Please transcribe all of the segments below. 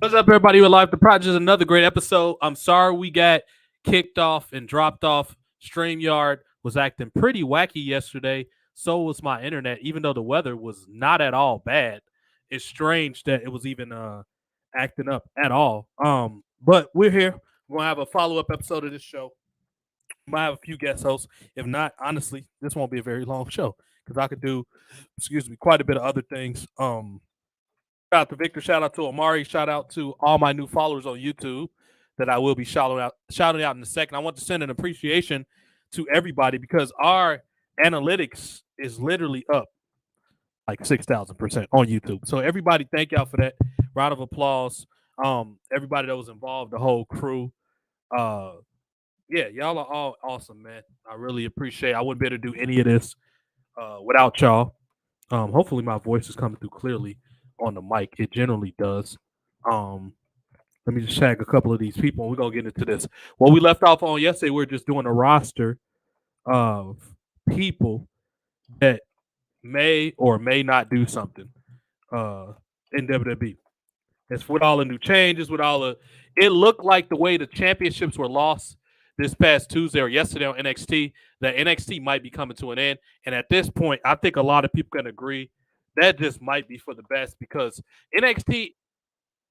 What's up, everybody? We're live. The project is another great episode. I'm sorry we got kicked off and dropped off. StreamYard was acting pretty wacky yesterday. So was my internet, even though the weather was not at all bad. It's strange that it was even acting up at all. But we're here. We're gonna have a follow-up episode of this show. Might have a few guest hosts. If not, honestly, this won't be a very long show because I could do, quite a bit of other things. Shout out to Victor. Shout out to Amari. Shout out to all my new followers on YouTube that I will be shouting out in a second. I want to send an appreciation to everybody because our analytics is literally up like 6,000% on YouTube. So everybody, thank y'all for that. Round of applause. Everybody that was involved, the whole crew. Uh, yeah, y'all are all awesome, man. I really appreciate it. I wouldn't be able to do any of this without y'all. Hopefully my voice is coming through clearly on the mic. It generally does. Um, Let me just tag a couple of these people and we're gonna get into this. What we left off on yesterday, we are just doing a roster of people that may or may not do something in WWE. It's with all the new changes, with all the it looked like the way the championships were lost this past Tuesday or yesterday on NXT, that NXT might be coming to an end. And at this point, I think a lot of people can agree that just might be for the best because NXT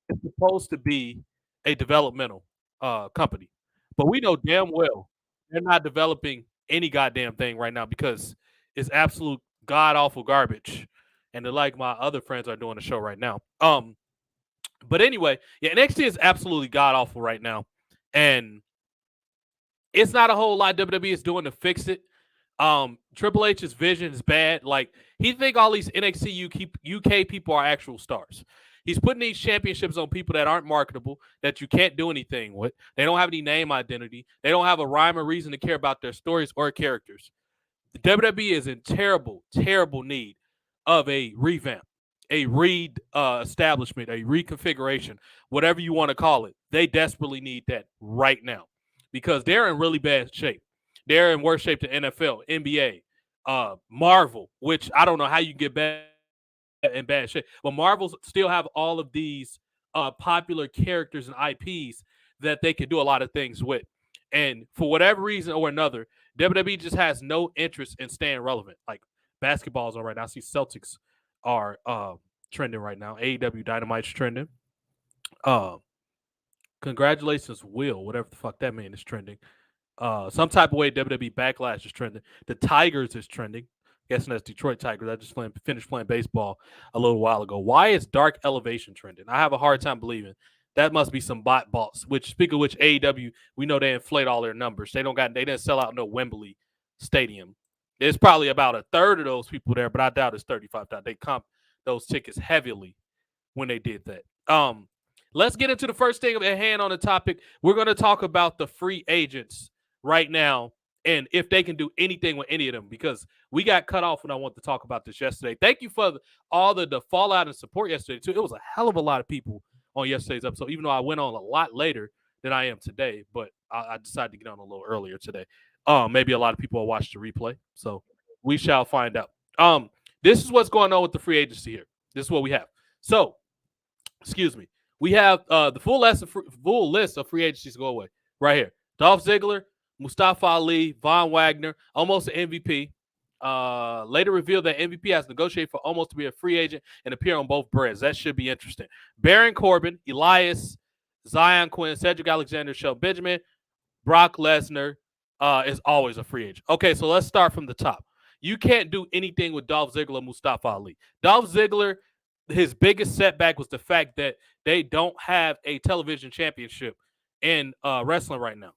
is supposed to be a developmental company. But we know damn well they're not developing any goddamn thing right now because it's absolute god awful garbage. And they're like my other friends are doing the show right now. But anyway, yeah, NXT is absolutely god awful right now. And it's not a whole lot WWE is doing to fix it. Triple H's vision is bad. Like he think all these NXT UK people are actual stars. He's putting these championships on people that aren't marketable, that you can't do anything with. They don't have any name identity. They don't have a rhyme or reason to care about their stories or characters. The WWE is in terrible, terrible need of a revamp, a establishment, a reconfiguration, whatever you want to call it. They desperately need that right now because they're in really bad shape. They're in worse shape than NFL, NBA, Marvel, which I don't know how you get bad in bad shape. But Marvels still have all of these popular characters and IPs that they can do a lot of things with. And for whatever reason or another, WWE just has no interest in staying relevant. Like basketball's all right now. I see Celtics are trending right now. AEW Dynamite's trending. Uh, Congratulations, Will, whatever the fuck that man is trending. Some type of way WWE Backlash is trending. The Tigers is trending. Guessing that's Detroit Tigers. I just finished playing baseball a little while ago. Why is Dark Elevation trending? I have a hard time believing that must be some bot bots. Which, speaking of which, AEW, we know they inflate all their numbers. They didn't sell out no Wembley Stadium. There's probably about a third of those people there, but I doubt it's 35,000. They comp those tickets heavily when they did that. Let's get into the first thing at hand on the topic. We're going to talk about the free agents right now and if they can do anything with any of them because we got cut off when I wanted to talk about this yesterday. Thank you for all the fallout and support yesterday, too. It was a hell of a lot of people on yesterday's episode, even though I went on a lot later than I am today, but I decided to get on a little earlier today. Maybe a lot of people will watch the replay, so we shall find out. This is what's going on with the free agency here. This is what we have. So, excuse me. We have the full list of free agencies go away right here. Dolph Ziggler, Mustafa Ali, Von Wagner, almost an MVP. Later revealed that MVP has negotiated for almost to be a free agent and appear on both brands. That should be interesting. Baron Corbin, Elias, Zion Quinn, Cedric Alexander, Shelton Benjamin, Brock Lesnar is always a free agent. Okay, so let's start from the top. You can't do anything with Dolph Ziggler, Mustafa Ali. Dolph Ziggler, his biggest setback was the fact that they don't have a television championship in wrestling right now.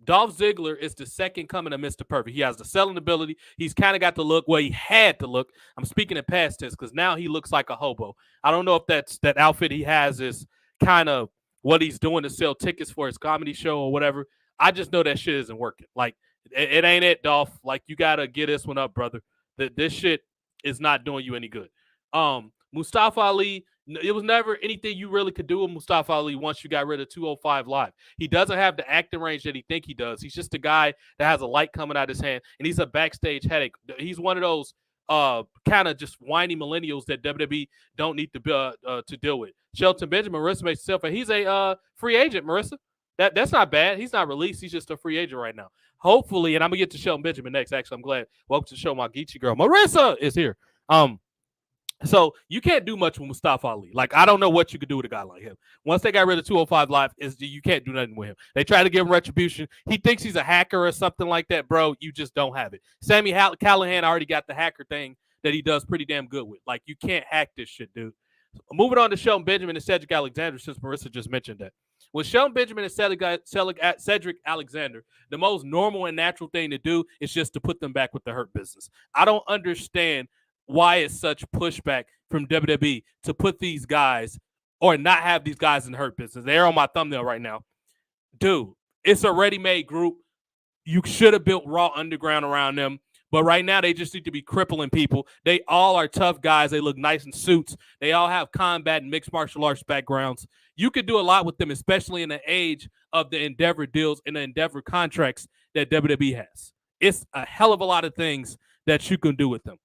Dolph Ziggler is the second coming of Mr. Perfect. He has the selling ability. He's kind of got the look. Well, he had to look. I'm speaking in past tense because now he looks like a hobo. I don't know if that outfit he has is kind of what he's doing to sell tickets for his comedy show or whatever. I just know that shit isn't working. Like, it ain't it, Dolph. Like, you got to get this one up, brother. This shit is not doing you any good. Mustafa Ali, it was never anything you really could do with Mustafa Ali once you got rid of 205 Live. He doesn't have the acting range that he think he does. He's just a guy that has a light coming out of his hand, and he's a backstage headache. He's one of those kind of just whiny millennials that WWE don't need to deal with. Shelton Benjamin, Marissa makes himself, and he's a free agent, Marissa. That's not bad. He's not released. He's just a free agent right now. Hopefully, and I'm gonna get to Shelton Benjamin next. Actually, I'm glad. Welcome to the show, my Geechee girl. Marissa is here. So you can't do much with Mustafa Ali. Like, I don't know what you could do with a guy like him. Once they got rid of 205 Live, you can't do nothing with him. They try to give him retribution. He thinks he's a hacker or something like that, bro. You just don't have it. Sammy Callahan already got the hacker thing that he does pretty damn good with. Like, you can't hack this shit, dude. Moving on to Shelton Benjamin and Cedric Alexander, since Marissa just mentioned that. With Shelton Benjamin and Cedric Alexander, the most normal and natural thing to do is just to put them back with the Hurt Business. I don't understand why it's such pushback from WWE to put these guys or not have these guys in the Hurt Business. They're on my thumbnail right now. Dude, it's a ready-made group. You should have built Raw Underground around them. But right now, they just need to be crippling people. They all are tough guys. They look nice in suits. They all have combat and mixed martial arts backgrounds. You could do a lot with them, especially in the age of the Endeavor deals and the Endeavor contracts that WWE has. It's a hell of a lot of things that you can do with them.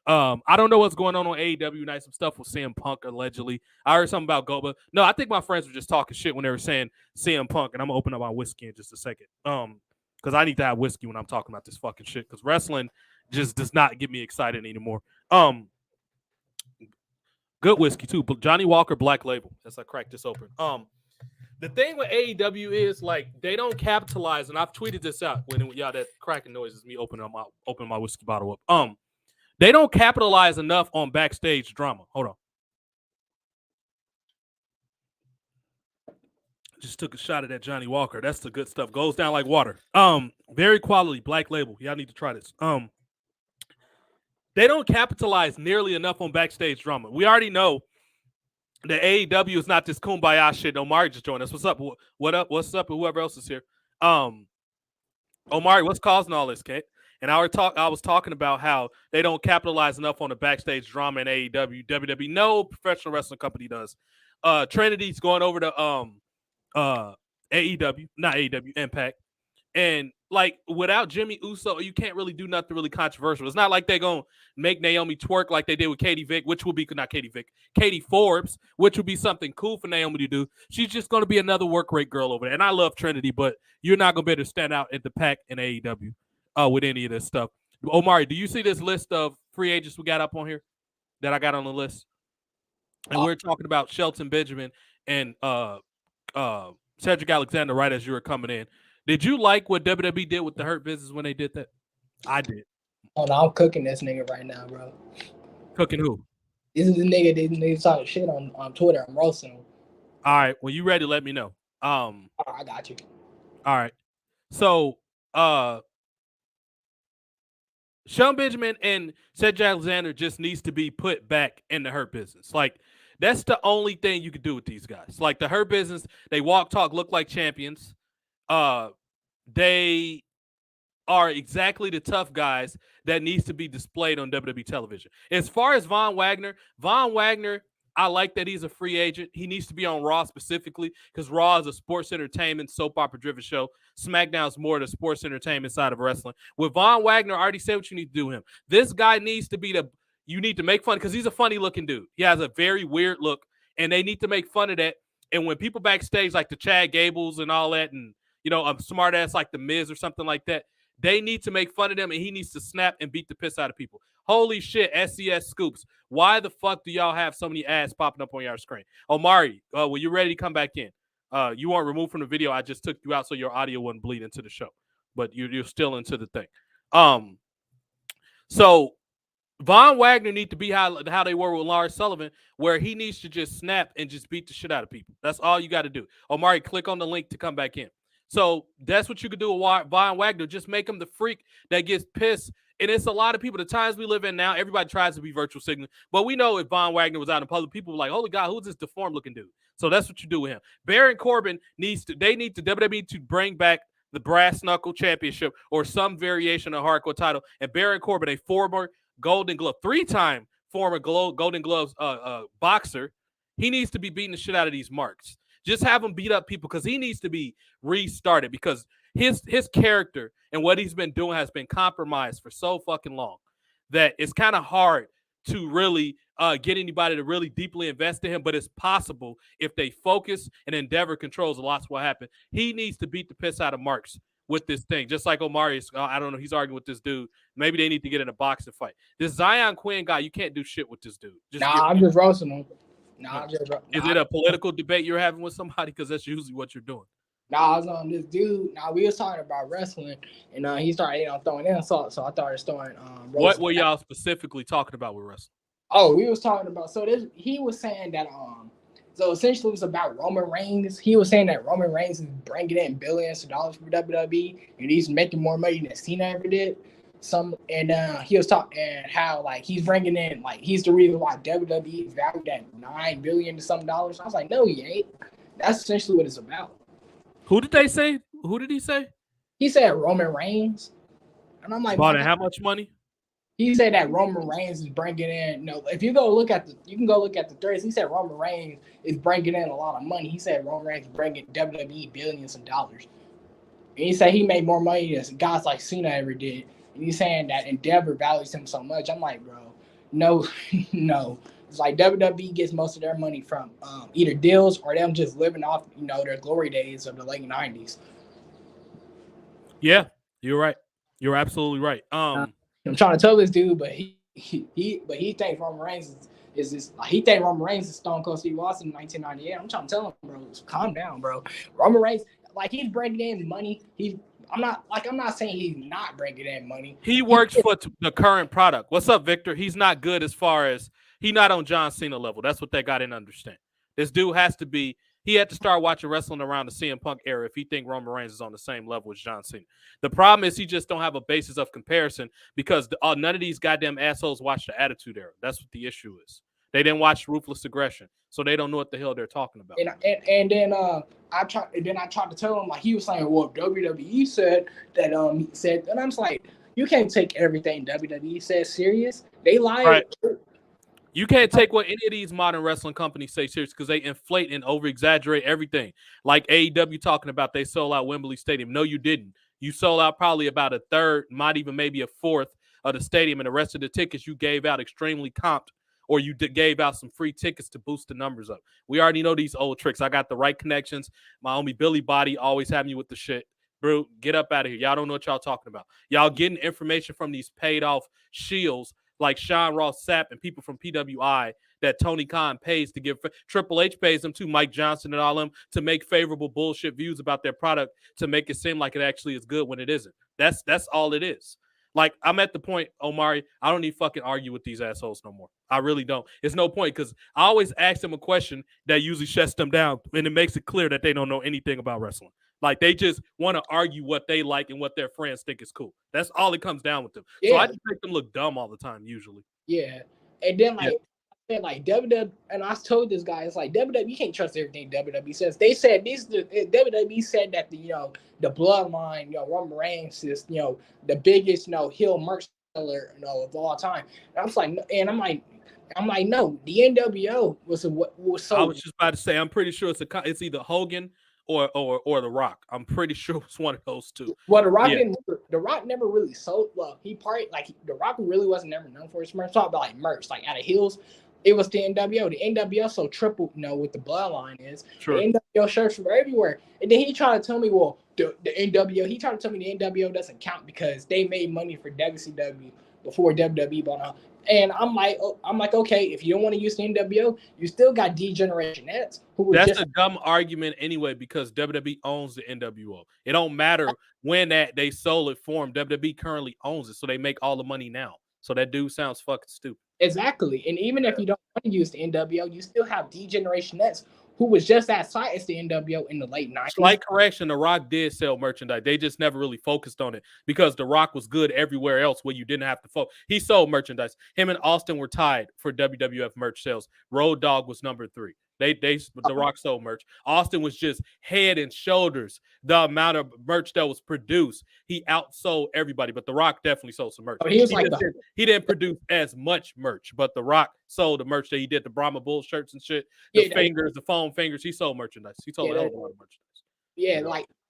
I don't know what's going on AEW Night. Some stuff with CM Punk, allegedly. I heard something about Goba. No, I think my friends were just talking shit when they were saying CM Punk, and I'm going to open up my whiskey in just a second. Because I need to have whiskey when I'm talking about this fucking shit. Because wrestling just does not get me excited anymore. Good whiskey too. Johnny Walker Black Label. As I crack this open. The thing with AEW is like they don't capitalize, and I've tweeted this out when y'all that cracking noise is me opening my whiskey bottle up. They don't capitalize enough on backstage drama. Hold on. Just took a shot at that Johnny Walker. That's the good stuff. Goes down like water. Very quality Black Label. Y'all need to try this. They don't capitalize nearly enough on backstage drama. We already know that AEW is not this kumbaya shit. Omari just joined us. What's up? What up? What's up? And whoever else is here. Omari, what's causing all this, Kate? And I was talking about how they don't capitalize enough on the backstage drama in AEW. WWE, no professional wrestling company does. Trinity's going over to AEW, not AEW, Impact. And like without Jimmy Uso, you can't really do nothing really controversial. It's not like they're gonna make Naomi twerk like they did with Katie Forbes, which would be something cool for Naomi to do. She's just gonna be another work rate girl over there. And I love Trinity, but you're not gonna be able to stand out at the pack in AEW with any of this stuff. Omari, do you see this list of free agents we got up on here that I got on the list? And we're talking about Shelton Benjamin and Cedric Alexander right as you were coming in. Did you like what WWE did with the Hurt Business when they did that? I did. Oh, no, I'm cooking this nigga right now, bro. Cooking who? This is the nigga talking shit on Twitter. I'm roasting him. All right. When you ready, let me know. I got you. All right. So, Shelton Benjamin and Cedric Alexander just needs to be put back in the Hurt Business. Like, that's the only thing you can do with these guys. Like, the Hurt Business, they walk, talk, look like champions. They are exactly the tough guys that needs to be displayed on WWE television. As far as Von Wagner, I like that he's a free agent. He needs to be on Raw specifically because Raw is a sports entertainment, soap opera driven show. SmackDown's more the sports entertainment side of wrestling. With Von Wagner, I already said what you need to do with him. This guy needs to be you need to make fun because he's a funny looking dude. He has a very weird look, and they need to make fun of that. And when people backstage like the Chad Gables and all that, and a smart ass like the Miz or something like that, they need to make fun of them, and he needs to snap and beat the piss out of people. Holy shit, SCS Scoops. Why the fuck do y'all have so many ads popping up on your screen? Omari, when you're ready to come back in, you weren't removed from the video. I just took you out so your audio wouldn't bleed into the show, but you're still into the thing. So Von Wagner needs to be how they were with Lars Sullivan, where he needs to just snap and just beat the shit out of people. That's all you got to do. Omari, click on the link to come back in. So that's what you could do with Von Wagner. Just make him the freak that gets pissed. And it's a lot of people. The times we live in now, everybody tries to be virtual signaling. But we know if Von Wagner was out in public, people were like, holy God, who's this deformed looking dude? So that's what you do with him. Baron Corbin WWE to bring back the Brass Knuckle Championship or some variation of hardcore title. And Baron Corbin, a former Golden Glove, 3-time former Golden Gloves boxer, he needs to be beating the shit out of these marks. Just have him beat up people because he needs to be restarted because his character and what he's been doing has been compromised for so fucking long. that it's kind of hard to really get anybody to really deeply invest in him, but it's possible if they focus and Endeavor controls a lot's what happened. He needs to beat the piss out of Marks with this thing, just like Omari is. I don't know. He's arguing with this dude. Maybe they need to get in a boxing fight. This Zion Quinn guy, you can't do shit with this dude. I'm just roasting him. Is it a political debate you're having with somebody? Because that's usually what you're doing. I was on this dude. We was talking about wrestling, and he started, throwing insults. So I started throwing. What were y'all specifically talking about with wrestling? Oh, we was talking about. So he was saying that so essentially it was about Roman Reigns. He was saying that Roman Reigns is bringing in billions of dollars for WWE, and he's making more money than Cena ever did. He was talking and how he's bringing in he's the reason why WWE is valued at $9 billion to some dollars. I was like, no, he ain't. That's essentially what it's about. Who did they say? Who did he say? He said Roman Reigns, and I'm like, bought how much money? He said that Roman Reigns is bringing in. If you go look at you can go look at the threads. He said Roman Reigns is bringing in a lot of money. He said Roman Reigns is bringing WWE billions of dollars. And he said he made more money than guys like Cena ever did. And he's saying that Endeavor values him so much. I'm like, bro, no, no. It's like WWE gets most of their money from either deals or them just living off, their glory days of the late 90s. Yeah, you're right. You're absolutely right. I'm trying to tell this dude, but he thinks Roman Reigns is this. He thinks Roman Reigns is Stone Cold Steve Austin in 1998. I'm trying to tell him, bro, calm down, bro. Roman Reigns, he's bringing in money. I'm not saying he's not bringing in money. He works for the current product. What's up, Victor? He's not good as far as he's not on John Cena level. That's what they got to understand. This dude has to be. He had to start watching wrestling around the CM Punk era if he think Roman Reigns is on the same level as John Cena. The problem is he just don't have a basis of comparison because none of these goddamn assholes watch the Attitude Era. That's what the issue is. They didn't watch Ruthless Aggression, so they don't know what the hell they're talking about. And then I tried to tell him he was saying, well, WWE said that and I'm just like, you can't take everything WWE says serious. They lie. Right. You can't take what any of these modern wrestling companies say serious because they inflate and over-exaggerate everything. Like AEW talking about they sold out Wembley Stadium. No, you didn't. You sold out probably about a third, not even maybe a fourth of the stadium, and the rest of the tickets you gave out extremely comped, or you gave out some free tickets to boost the numbers up. We already know these old tricks. I got the right connections. My homie Billy Body always had me with the shit. Bro, get up out of here. Y'all don't know what y'all talking about. Y'all getting information from these paid-off shields like Sean Ross Sapp and people from PWI that Tony Khan pays to give. Triple H pays them too, Mike Johnson and all them, to make favorable bullshit views about their product to make it seem like it actually is good when it isn't. That's all it is. I'm at the point, Omari, I don't need fucking argue with these assholes no more. I really don't. It's no point because I always ask them a question that usually shuts them down, and it makes it clear that they don't know anything about wrestling. They just want to argue what they like and what their friends think is cool. That's all it comes down with them. Yeah. So I just make them look dumb all the time, usually. Yeah. And then WWE, and I told this guy, it's WWE, you can't trust everything WWE says. They said WWE said that the bloodline, Roman Reigns is, the biggest, heel merch seller, of all time. And I'm like, no, the NWO was so. I was just about to say, I'm pretty sure it's either Hogan or The Rock. I'm pretty sure it's one of those two. Well, The Rock The Rock never really sold. Well, The Rock really wasn't never known for his merch. Talk about merch, out of heels. It was the NWO. The NWO so triple, with the bloodline is. Sure. The NWO shirts were everywhere. And then he tried to tell me, well, the NWO. He tried to tell me the NWO doesn't count because they made money for WCW before WWE bought out. And I'm like, okay, if you don't want to use the NWO, you still got D-Generation X. That's a dumb argument anyway because WWE owns the NWO. It don't matter when they sold it for them. WWE currently owns it, so they make all the money now. So that dude sounds fucking stupid. Exactly. And even if you don't want to use the NWO, you still have D-Generation X, who was just as size as the NWO in the late 90s. Slight correction, The Rock did sell merchandise. They just never really focused on it because The Rock was good everywhere else where you didn't have to focus. He sold merchandise. Him and Austin were tied for WWF merch sales. Road Dogg was number 3. The Rock sold merch. Austin was just head and shoulders the amount of merch that was produced. He outsold everybody, but The Rock definitely sold some merch. He didn't produce as much merch, but The Rock sold the merch that he did, the Brahma Bull shirts and shit, the foam fingers. He sold merchandise. He sold a hell of a lot of merchandise. Yeah,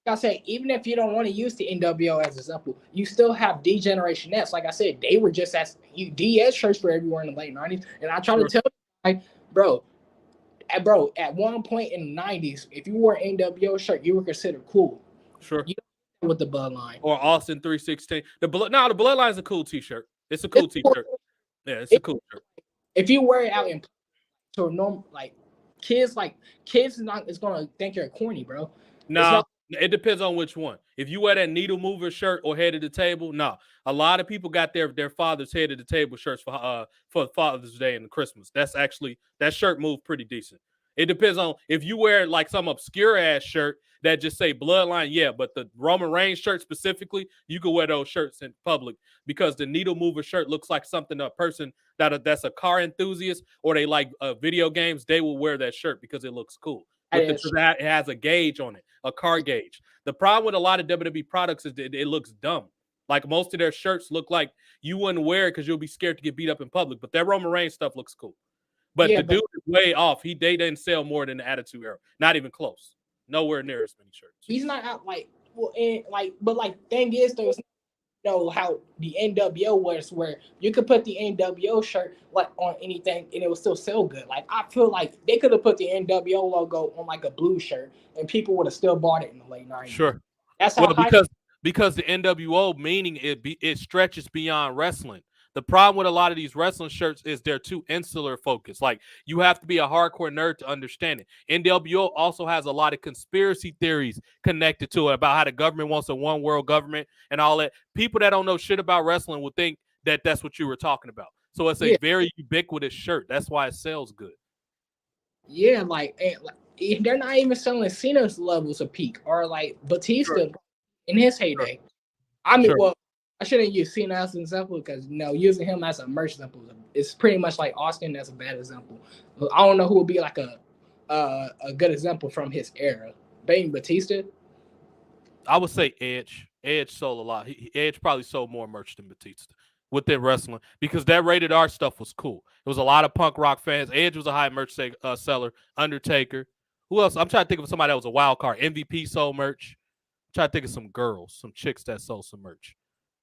I said, even if you don't want to use the NWO as an example, you still have D Generation X. Like I said, they were just as DS shirts for everywhere in the late 90s. And I try to tell you, like, bro, at one point in the 90s, if you wore an NWO shirt, you were considered cool. Sure. You know, with the Bloodline. Or Austin 316. The Bloodline is a cool t-shirt. It's a cool t-shirt. Yeah, it's a cool shirt. If you wear it out in to a normal, kids is gonna think you're corny, bro. No, it depends on which one. If you wear that needle mover shirt or head of the table, no. A lot of people got their father's head of the table shirts for Father's Day and Christmas. That's actually, that shirt moved pretty decent. It depends on if you wear like some obscure ass shirt that just say Bloodline, yeah, but the Roman Reigns shirt specifically, you can wear those shirts in public because the needle mover shirt looks like something a person that's a car enthusiast or they like video games, they will wear that shirt because it looks cool. It has a gauge on it, a car gauge. The problem with a lot of WWE products is that it looks dumb. Like most of their shirts look like you wouldn't wear it because you'll be scared to get beat up in public. But that Roman Reigns stuff looks cool. But the dude is way off. They didn't sell more than the Attitude Era. Not even close. Nowhere near as many shirts. He's not out thing is though, know how the NWO was, where you could put the NWO shirt like on anything and it would still sell good. Like I feel like they could have put the NWO logo on like a blue shirt and people would have still bought it in the late 90s. Sure. That's how because the NWO meaning it stretches beyond wrestling. The problem with a lot of these wrestling shirts is they're too insular focused. Like you have to be a hardcore nerd to understand it. NWO also has a lot of conspiracy theories connected to it about how the government wants a one world government and all that. People that don't know shit about wrestling will think that that's what you were talking about. So it's a very ubiquitous shirt. That's why it sells good. Yeah, they're not even selling Cena's levels of peak or like Batista in his heyday. I mean, well, I shouldn't use Cena as an example because using him as a merch example is pretty much like Austin as a bad example. I don't know who would be like a good example from his era. Maybe Batista. I would say Edge. Edge sold a lot. Edge probably sold more merch than Batista within wrestling because that rated R stuff was cool. There was a lot of punk rock fans. Edge was a high merch seller. Undertaker. Who else? I'm trying to think of somebody that was a wild card. MVP sold merch. I'm trying to think of some girls, some chicks that sold some merch.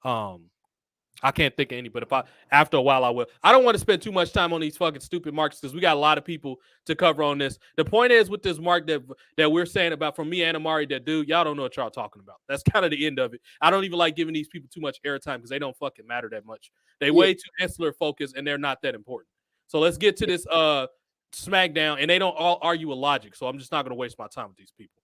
I can't think of any, but after a while I will. I don't want to spend too much time on these fucking stupid marks because we got a lot of people to cover on this. The point is with this mark that we're saying about from me and Amari, that dude, y'all don't know what y'all talking about. That's kind of the end of it. I don't even like giving these people too much airtime because they don't fucking matter that much. They way too insular focused and they're not that important. So let's get to this SmackDown, and they don't all argue with logic. So I'm just not gonna waste my time with these people.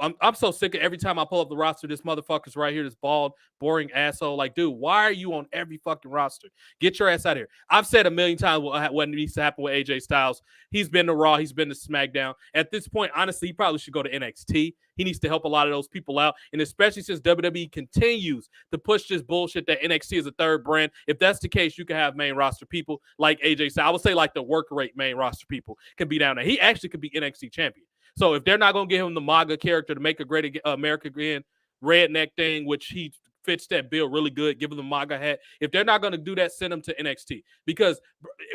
I'm so sick of every time I pull up the roster, this motherfucker's right here, this bald, boring asshole. Like, dude, why are you on every fucking roster? Get your ass out of here. I've said a million times what needs to happen with AJ Styles. He's been to Raw. He's been to SmackDown. At this point, honestly, he probably should go to NXT. He needs to help a lot of those people out. And especially since WWE continues to push this bullshit that NXT is a third brand. If that's the case, you can have main roster people like AJ Styles. I would say like the work rate main roster people can be down there. He actually could be NXT champion. So if they're not going to give him the MAGA character to make a great America again redneck thing, which he fits that bill really good, give him the MAGA hat. If they're not going to do that, send him to NXT. Because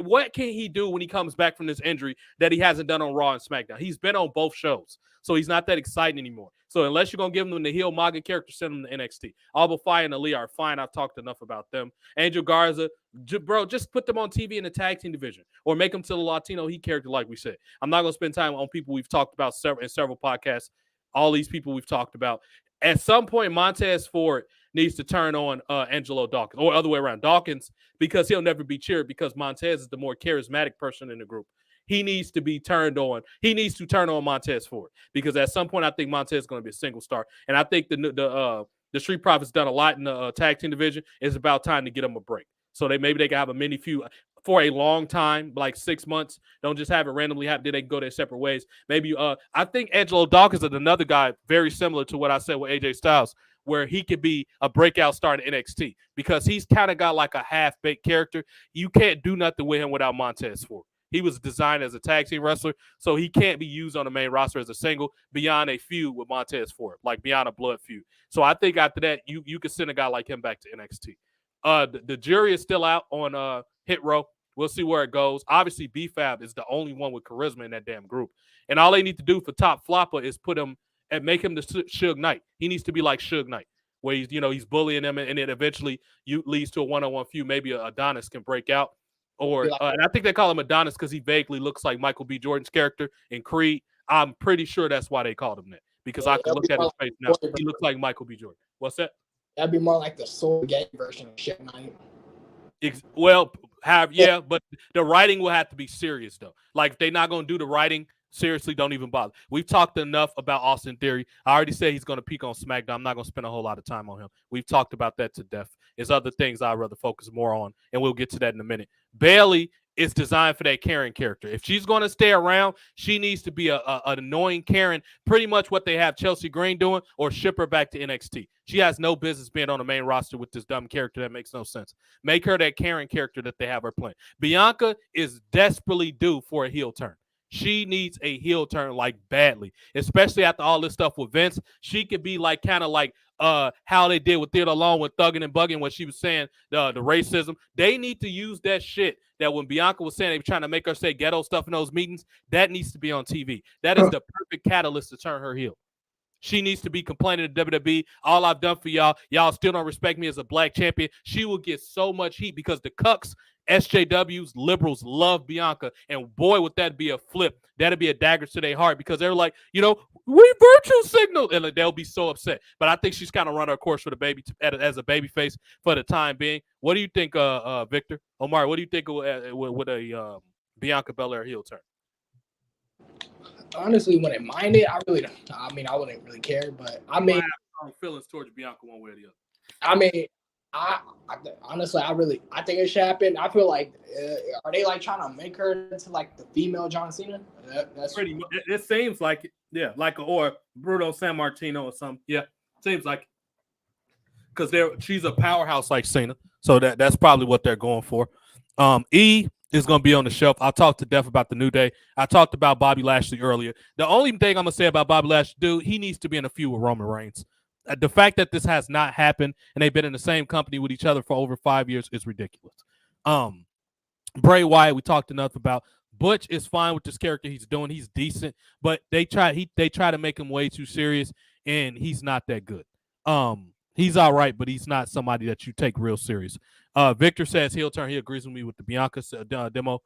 what can he do when he comes back from this injury that he hasn't done on Raw and SmackDown? He's been on both shows. So he's not that exciting anymore. So unless you're going to give him the heel MAGA character, send him to NXT. Alba Fire and Ali are fine. I've talked enough about them. Angel Garza, bro, just put them on TV in the tag team division or make them to the Latino Heat character like we said. I'm not going to spend time on people we've talked about in several podcasts. All these people we've talked about. At some point, Montez Ford needs to turn on Angelo Dawkins or other way around. Dawkins, because he'll never be cheered because Montez is the more charismatic person in the group. He needs to be turned on. He needs to turn on Montez Ford because at some point I think Montez is going to be a single star. And I think the Street Profits done a lot in the tag team division. It's about time to get them a break. So maybe they can have a mini feud for a long time, like 6 months. Don't just have it randomly happen. They can go their separate ways. Maybe I think Angelo Dawkins is another guy very similar to what I said with AJ Styles, where he could be a breakout star in NXT because he's kind of got like a half-baked character. You can't do nothing with him without Montez Ford. He was designed as a tag team wrestler, so he can't be used on the main roster as a single beyond a feud with Montez Ford, like beyond a blood feud. So I think after that, you could send a guy like him back to NXT. The jury is still out on Hit Row. We'll see where it goes. Obviously, B-Fab is the only one with charisma in that damn group. And all they need to do for Top Flopper is put him and make him the Suge Knight. He needs to be like Suge Knight, where he's bullying them, and then eventually leads to a one-on-one feud. Maybe Adonis can break out, or and I think they call him Adonis because he vaguely looks like Michael B. Jordan's character in Creed. I'm pretty sure that's why they called him that, because I can look at his face now. He looks like Michael B. Jordan. What's that? That'd be more like the Soul Gay version of Suge Knight. But the writing will have to be serious though. Like if they're not going to do the writing, seriously, don't even bother. We've talked enough about Austin Theory. I already said he's going to peak on SmackDown. I'm not going to spend a whole lot of time on him. We've talked about that to death. There's other things I'd rather focus more on, and we'll get to that in a minute. Bayley is designed for that Karen character. If she's going to stay around, she needs to be an annoying Karen, pretty much what they have Chelsea Green doing, or ship her back to NXT. She has no business being on the main roster with this dumb character that makes no sense. Make her that Karen character that they have her playing. Bianca is desperately due for a heel turn. She needs a heel turn like badly, especially after all this stuff with Vince. She could be like kind of like how they did with Theodore Long with Thuggin' and Buggin' when she was saying the racism. They need to use that shit that when Bianca was saying they were trying to make her say ghetto stuff in those meetings, that needs to be on TV. That is the perfect catalyst to turn her heel. She needs to be complaining to WWE. All I've done for y'all, y'all still don't respect me as a black champion. She will get so much heat because the cucks, SJWs, liberals love Bianca. And boy, would that be a flip. That'd be a dagger to their heart because they're like, we virtue signal. And they'll be so upset. But I think she's kind of run her course for the baby as a baby face for the time being. What do you think, Victor? Omar, what do you think with a Bianca Belair heel turn? Honestly, wouldn't mind it. I really don't. I mean, I wouldn't really care, but I mean, I have feelings towards Bianca one way or the other. I mean, honestly, I think it should happen. I feel like, are they like trying to make her into like the female John Cena? That's pretty much. It seems like it. Yeah, or Bruno Sammartino or something. Yeah, seems like because she's a powerhouse like Cena, so that's probably what they're going for. E is going to be on the shelf. I'll talk to Def about the New Day. I talked about Bobby Lashley earlier. The only thing I'm going to say about Bobby Lashley, dude, he needs to be in a feud with Roman Reigns. The fact that this has not happened and they've been in the same company with each other for over 5 years is ridiculous. Bray Wyatt, we talked enough about. Butch is fine with this character he's doing. He's decent, but they try to make him way too serious, and he's not that good. He's all right, but he's not somebody that you take real serious. Victor says heel turn. He agrees with me with the Bianca demo.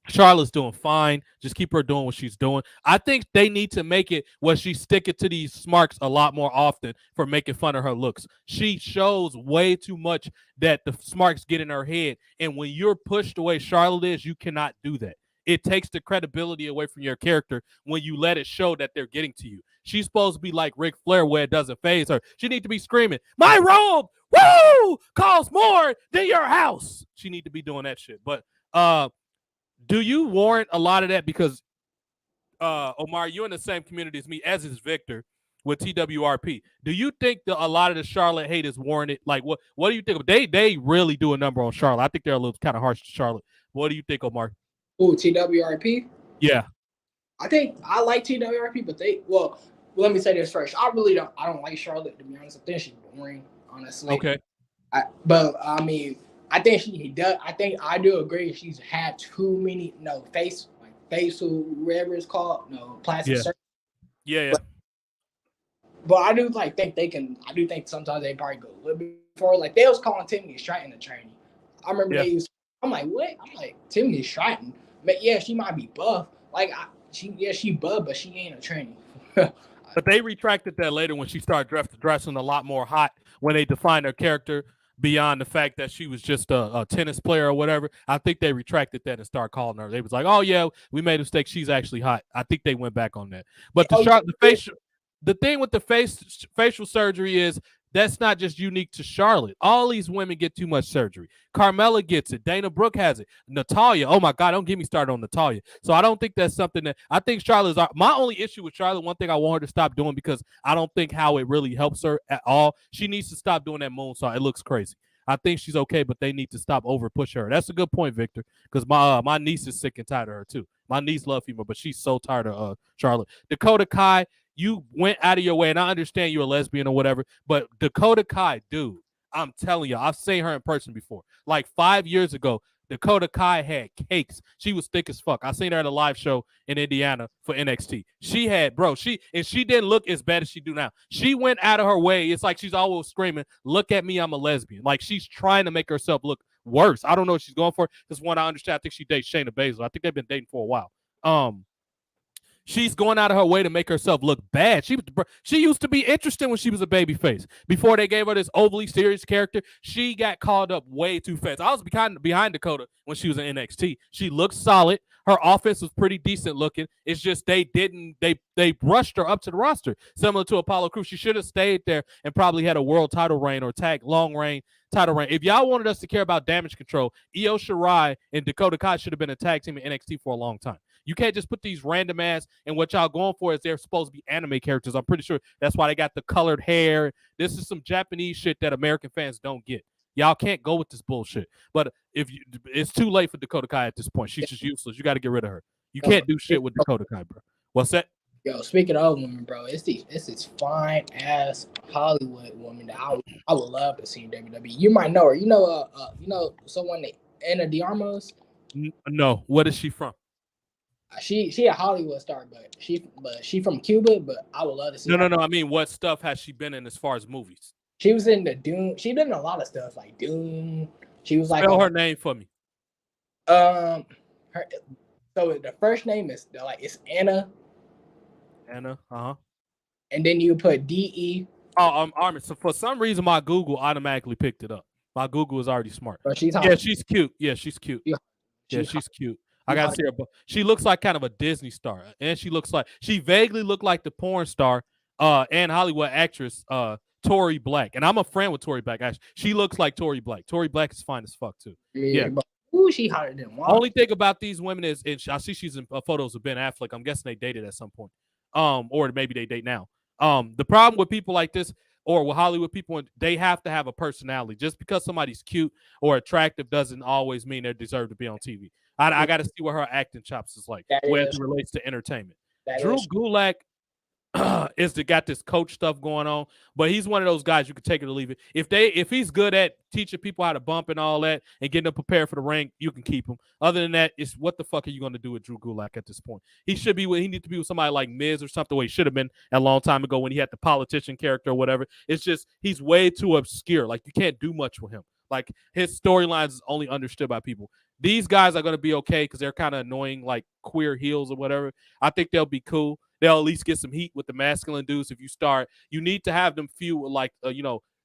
Charlotte's doing fine. Just keep her doing what she's doing. I think they need to make it where she's sticking to these smarks a lot more often for making fun of her looks. She shows way too much that the smarks get in her head. And when you're pushed the way Charlotte is, you cannot do that. It takes the credibility away from your character when you let it show that they're getting to you. She's supposed to be like Ric Flair where it doesn't faze her. She needs to be screaming, my robe, woo, costs more than your house. She need to be doing that shit. But do you warrant a lot of that? Because, Omar, you're in the same community as me, as is Victor, with TWRP. Do you think that a lot of the Charlotte hate is warranted? Like, what do you think? They really do a number on Charlotte. I think they're a little kind of harsh to Charlotte. What do you think, Omar? Oh, TWRP? Yeah. I think I like TWRP, but let me say this first. I don't like Charlotte, to be honest. I think she's boring, honestly. Okay. I think she does. I think I do agree. She's had too many facial whatever it's called, plastic surgery. Yeah. But I do think they can. I do think sometimes they probably go a little bit forward. Like they was calling Timothy Stratton a trainee. I remember they used. I'm like, what? I'm like, Timothy Stratton. But yeah, she might be buff. Like she buff, but she ain't a trainee. But they retracted that later when she started dressing a lot more hot when they defined her character beyond the fact that she was just a tennis player or whatever. I think they retracted that and started calling her. They was like, oh, yeah, we made a mistake. She's actually hot. I think they went back on that. But the thing with the facial surgery is that's not just unique to Charlotte. All these women get too much surgery. Carmella gets it. Dana Brooke has it. Natalya. Oh, my God. Don't get me started on Natalya. So I don't think that's something that – I think Charlotte's – my only issue with Charlotte, one thing I want her to stop doing because I don't think how it really helps her at all. She needs to stop doing that moonsault. It looks crazy. I think she's okay, but they need to stop over-pushing her. That's a good point, Victor, because my niece is sick and tired of her, too. My niece loves female, but she's so tired of Charlotte. Dakota Kai, you went out of your way, and I understand you're a lesbian or whatever, but Dakota Kai, dude, I'm telling you, I've seen her in person before. Like 5 years ago, Dakota Kai had cakes. She was thick as fuck. I seen her at a live show in Indiana for NXT. She didn't look as bad as she do now. She went out of her way. It's like she's always screaming, "Look at me, I'm a lesbian." Like she's trying to make herself look worse. I don't know what she's going for. Because one, I understand. I think she dates Shayna Baszler. I think they've been dating for a while. She's going out of her way to make herself look bad. She used to be interesting when she was a babyface. Before they gave her this overly serious character, she got called up way too fast. I was behind Dakota when she was in NXT. She looked solid. Her offense was pretty decent looking. It's just they rushed her up to the roster, similar to Apollo Crews. She should have stayed there and probably had a world title reign or tag long reign title reign. If y'all wanted us to care about damage control, Io Shirai and Dakota Kai should have been a tag team in NXT for a long time. You can't just put these random ass, and what y'all going for is they're supposed to be anime characters. I'm pretty sure that's why they got the colored hair. This is some Japanese shit that American fans don't get. Y'all can't go with this bullshit. But it's too late for Dakota Kai at this point. She's just useless. You got to get rid of her. You can't do shit with Dakota Kai, bro. What's that? Yo, speaking of women, bro, it's this fine ass Hollywood woman that I would love to see in WWE. You might know her. You know someone that Anna Diarmos? No. What is she from? She a Hollywood star, but she from Cuba. But I would love to see. No. I mean, what stuff has she been in as far as movies? She was in the Doom. She been in a lot of stuff like Doom. She was like. Spell her name for me. So the first name is it's Anna. Anna. And then you put DE. Oh, Armin. So for some reason, my Google automatically picked it up. My Google is already smart. But she's cute. Yeah, she's cute. She's cute. I gotta see her. She looks like kind of a Disney star, and she vaguely looked like the porn star, and Hollywood actress, Tori Black. And I'm a friend with Tori Black. Actually, she looks like Tori Black. Tori Black is fine as fuck too. Yeah. Ooh, she hotter than one. Only thing about these women is, and I see she's in photos of Ben Affleck. I'm guessing they dated at some point, or maybe they date now. The problem with people like this, or with Hollywood people, they have to have a personality. Just because somebody's cute or attractive doesn't always mean they deserve to be on TV. I got to see what her acting chops is like, where it relates to entertainment. Drew Gulak got this coach stuff going on, but he's one of those guys you can take it or leave it. If he's good at teaching people how to bump and all that and getting them prepared for the ring, you can keep him. Other than that, it's what the fuck are you going to do with Drew Gulak at this point? He needs to be with somebody like Miz or something. Where he should have been a long time ago when he had the politician character or whatever. It's just he's way too obscure. Like you can't do much with him. Like his storylines is only understood by people. These guys are going to be okay because they're kind of annoying, like queer heels or whatever. I think they'll be cool. They'll at least get some heat with the masculine dudes. If you need to have them few like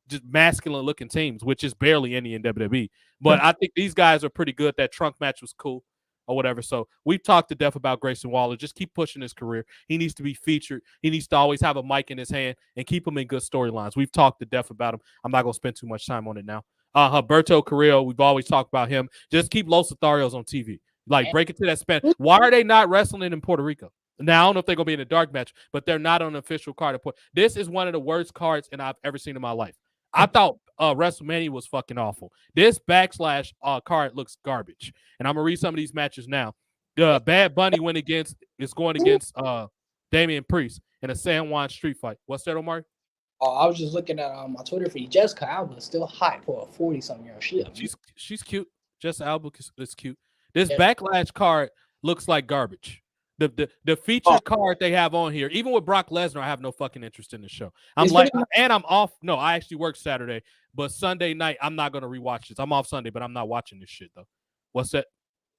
just masculine looking teams, which is barely any in WWE. But I think these guys are pretty good. That trunk match was cool or whatever. So we've talked to death about Grayson Waller. Just keep pushing his career. He needs to be featured. He needs to always have a mic in his hand and keep him in good storylines. We've talked to death about him. I'm not going to spend too much time on it now. Humberto Carrero, we've always talked about him. Just keep Los Lotharios on TV. Like, break it to that span. Why are they not wrestling in Puerto Rico? Now, I don't know if they're going to be in a dark match, but they're not on an official card. This is one of the worst cards I've ever seen in my life. I thought WrestleMania was fucking awful. This Backlash card looks garbage. And I'm going to read some of these matches now. Bad Bunny is going against Damian Priest in a San Juan street fight. What's that, Omar? I was just looking at my Twitter feed. Jessica Alba is still hot for a 40-something-year-old. She's cute. Jessica Alba is cute. This Backlash card looks like garbage. The featured card they have on here, even with Brock Lesnar, I have no fucking interest in the show. I'm off. No, I actually work Saturday, but Sunday night I'm not gonna rewatch this. I'm off Sunday, but I'm not watching this shit though. What's that?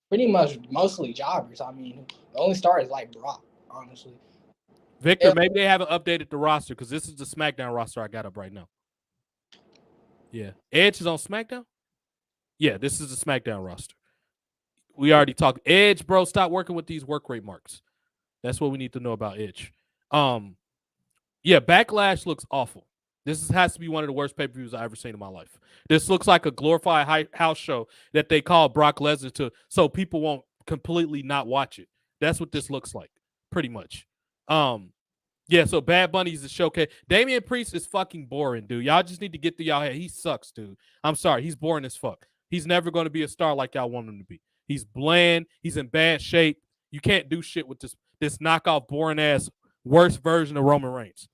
Pretty much mostly jobbers. I mean, the only star is like Brock, honestly. Victor, maybe they haven't updated the roster because this is the SmackDown roster I got up right now. Yeah. Edge is on SmackDown? Yeah, this is the SmackDown roster. We already talked. Edge, bro, stop working with these work rate marks. That's what we need to know about Edge. Yeah, Backlash looks awful. This has to be one of the worst pay-per-views I've ever seen in my life. This looks like a glorified house show that they call Brock Lesnar to so people won't completely not watch it. That's what this looks like, pretty much. Yeah, so Bad Bunny's the showcase. Damian Priest is fucking boring, dude. Y'all just need to get through y'all head. He sucks, dude. I'm sorry. He's boring as fuck. He's never going to be a star like y'all want him to be. He's bland. He's in bad shape. You can't do shit with this knockoff, boring-ass, worst version of Roman Reigns.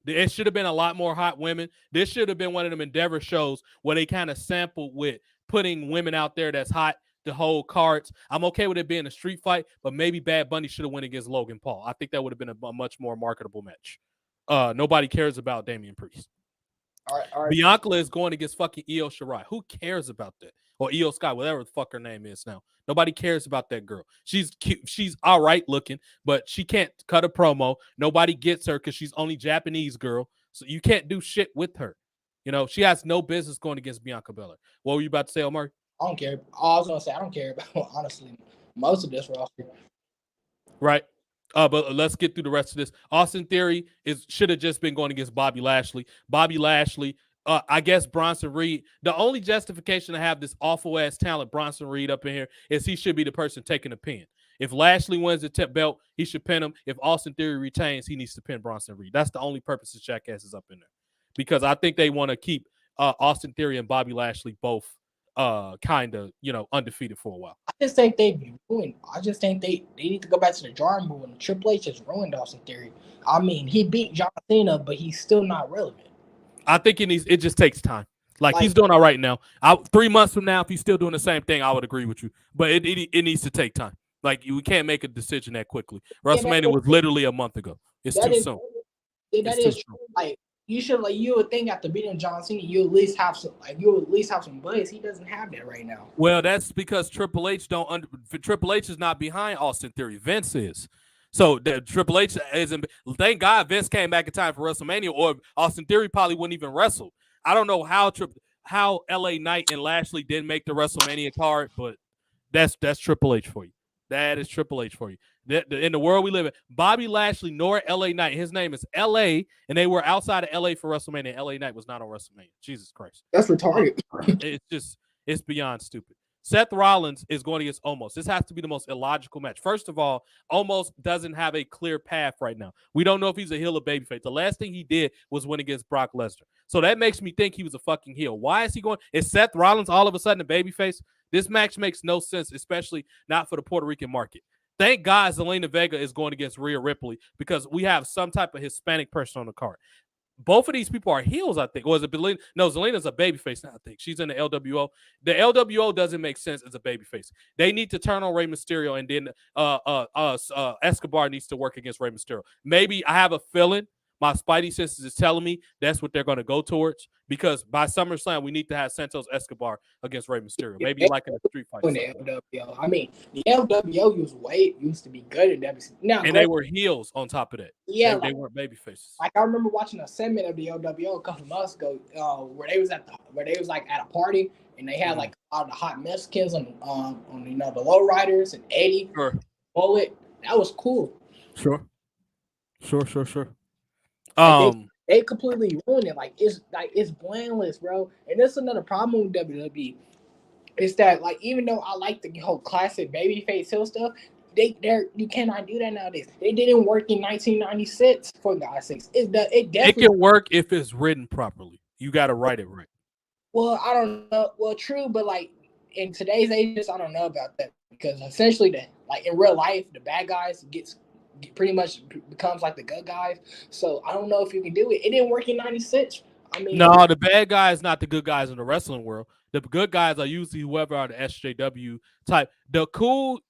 It should have been a lot more hot women. This should have been one of them Endeavor shows where they kind of sampled with putting women out there that's hot to hold cards. I'm okay with it being a street fight, but maybe Bad Bunny should have went against Logan Paul. I think that would have been a much more marketable match. Nobody cares about Damian Priest. All right. Bianca is going against fucking Io Shirai. Who cares about that? Or Io Sky, whatever the fuck her name is now. Nobody cares about that girl. She's cute. She's all right looking, but she can't cut a promo. Nobody gets her because she's only Japanese girl. So you can't do shit with her. You know, she has no business going against Bianca Belair. What were you about to say, Omar? I don't care. I was gonna say I don't care about honestly most of this roster. Right. But let's get through the rest of this. Austin Theory should have just been going against Bobby Lashley. Bobby Lashley, I guess Bronson Reed. The only justification to have this awful ass talent, Bronson Reed, up in here is he should be the person taking the pin. If Lashley wins the tip belt, he should pin him. If Austin Theory retains, he needs to pin Bronson Reed. That's the only purpose this jackass is up in there, because I think they want to keep Austin Theory and Bobby Lashley both kind of, undefeated for a while. I just think they've been ruined. I just think they need to go back to the drawing board. And Triple H has ruined Austin Theory. I mean, he beat John Cena, but he's still not relevant. I think it just takes time. Like he's doing all right now. 3 months from now, if he's still doing the same thing, I would agree with you. But it needs to take time. Like we can't make a decision that quickly. WrestleMania was literally a month ago. It's too soon. That is true. Like you would think after beating John Cena, you at least have some buzz. He doesn't have that right now. Well, that's because Triple H is not behind Austin Theory. Vince is. So the Triple H isn't. Thank God Vince came back in time for WrestleMania, or Austin Theory probably wouldn't even wrestle. I don't know how LA Knight and Lashley didn't make the WrestleMania card, but that's Triple H for you. That is Triple H for you. In the world we live in, Bobby Lashley nor LA Knight, his name is LA, and they were outside of LA for WrestleMania. LA Knight was not on WrestleMania. Jesus Christ. That's retarded. It's beyond stupid. Seth Rollins is going against Omos. This has to be the most illogical match. First of all, Omos doesn't have a clear path right now. We don't know if he's a heel or babyface. The last thing he did was win against Brock Lesnar. So that makes me think he was a fucking heel. Why is he going? Is Seth Rollins all of a sudden a babyface? This match makes no sense, especially not for the Puerto Rican market. Thank God Zelina Vega is going against Rhea Ripley because we have some type of Hispanic person on the card. Both of these people are heels, I think. Or is it Zelina? No, Zelina's a babyface now, I think. She's in the LWO. The LWO doesn't make sense as a babyface. They need to turn on Rey Mysterio, and then Escobar needs to work against Rey Mysterio. Maybe I have a feeling. My spidey senses is telling me that's what they're going to go towards, because by SummerSlam, we need to have Santos Escobar against Rey Mysterio. Maybe like in a street fight. The LWO. I mean, the LWO used to be good in WC. Now, and they were heels on top of that. Yeah, they weren't baby faces. Like I remember watching a segment of the LWO a couple of months ago, where they was at a party and they had like all the hot Mexicans on the lowriders and Eddie, Bullet. That was cool. Sure. They completely ruined it. It's blameless, bro. And that's another problem with WWE. It's that even though I like the whole classic Babyface Hill stuff, you cannot do that nowadays. It didn't work in 1996 for God's sakes. It definitely it can work if it's written properly. You got to write it right. Well, I don't know. Well, true, but in today's age, I don't know about that, because essentially in real life, the bad guys pretty much becomes like the good guys. So I don't know if you can do it. It didn't work in 96. I mean, no, the bad guys not the good guys in the wrestling world. The good guys are usually whoever are the SJW type. The cool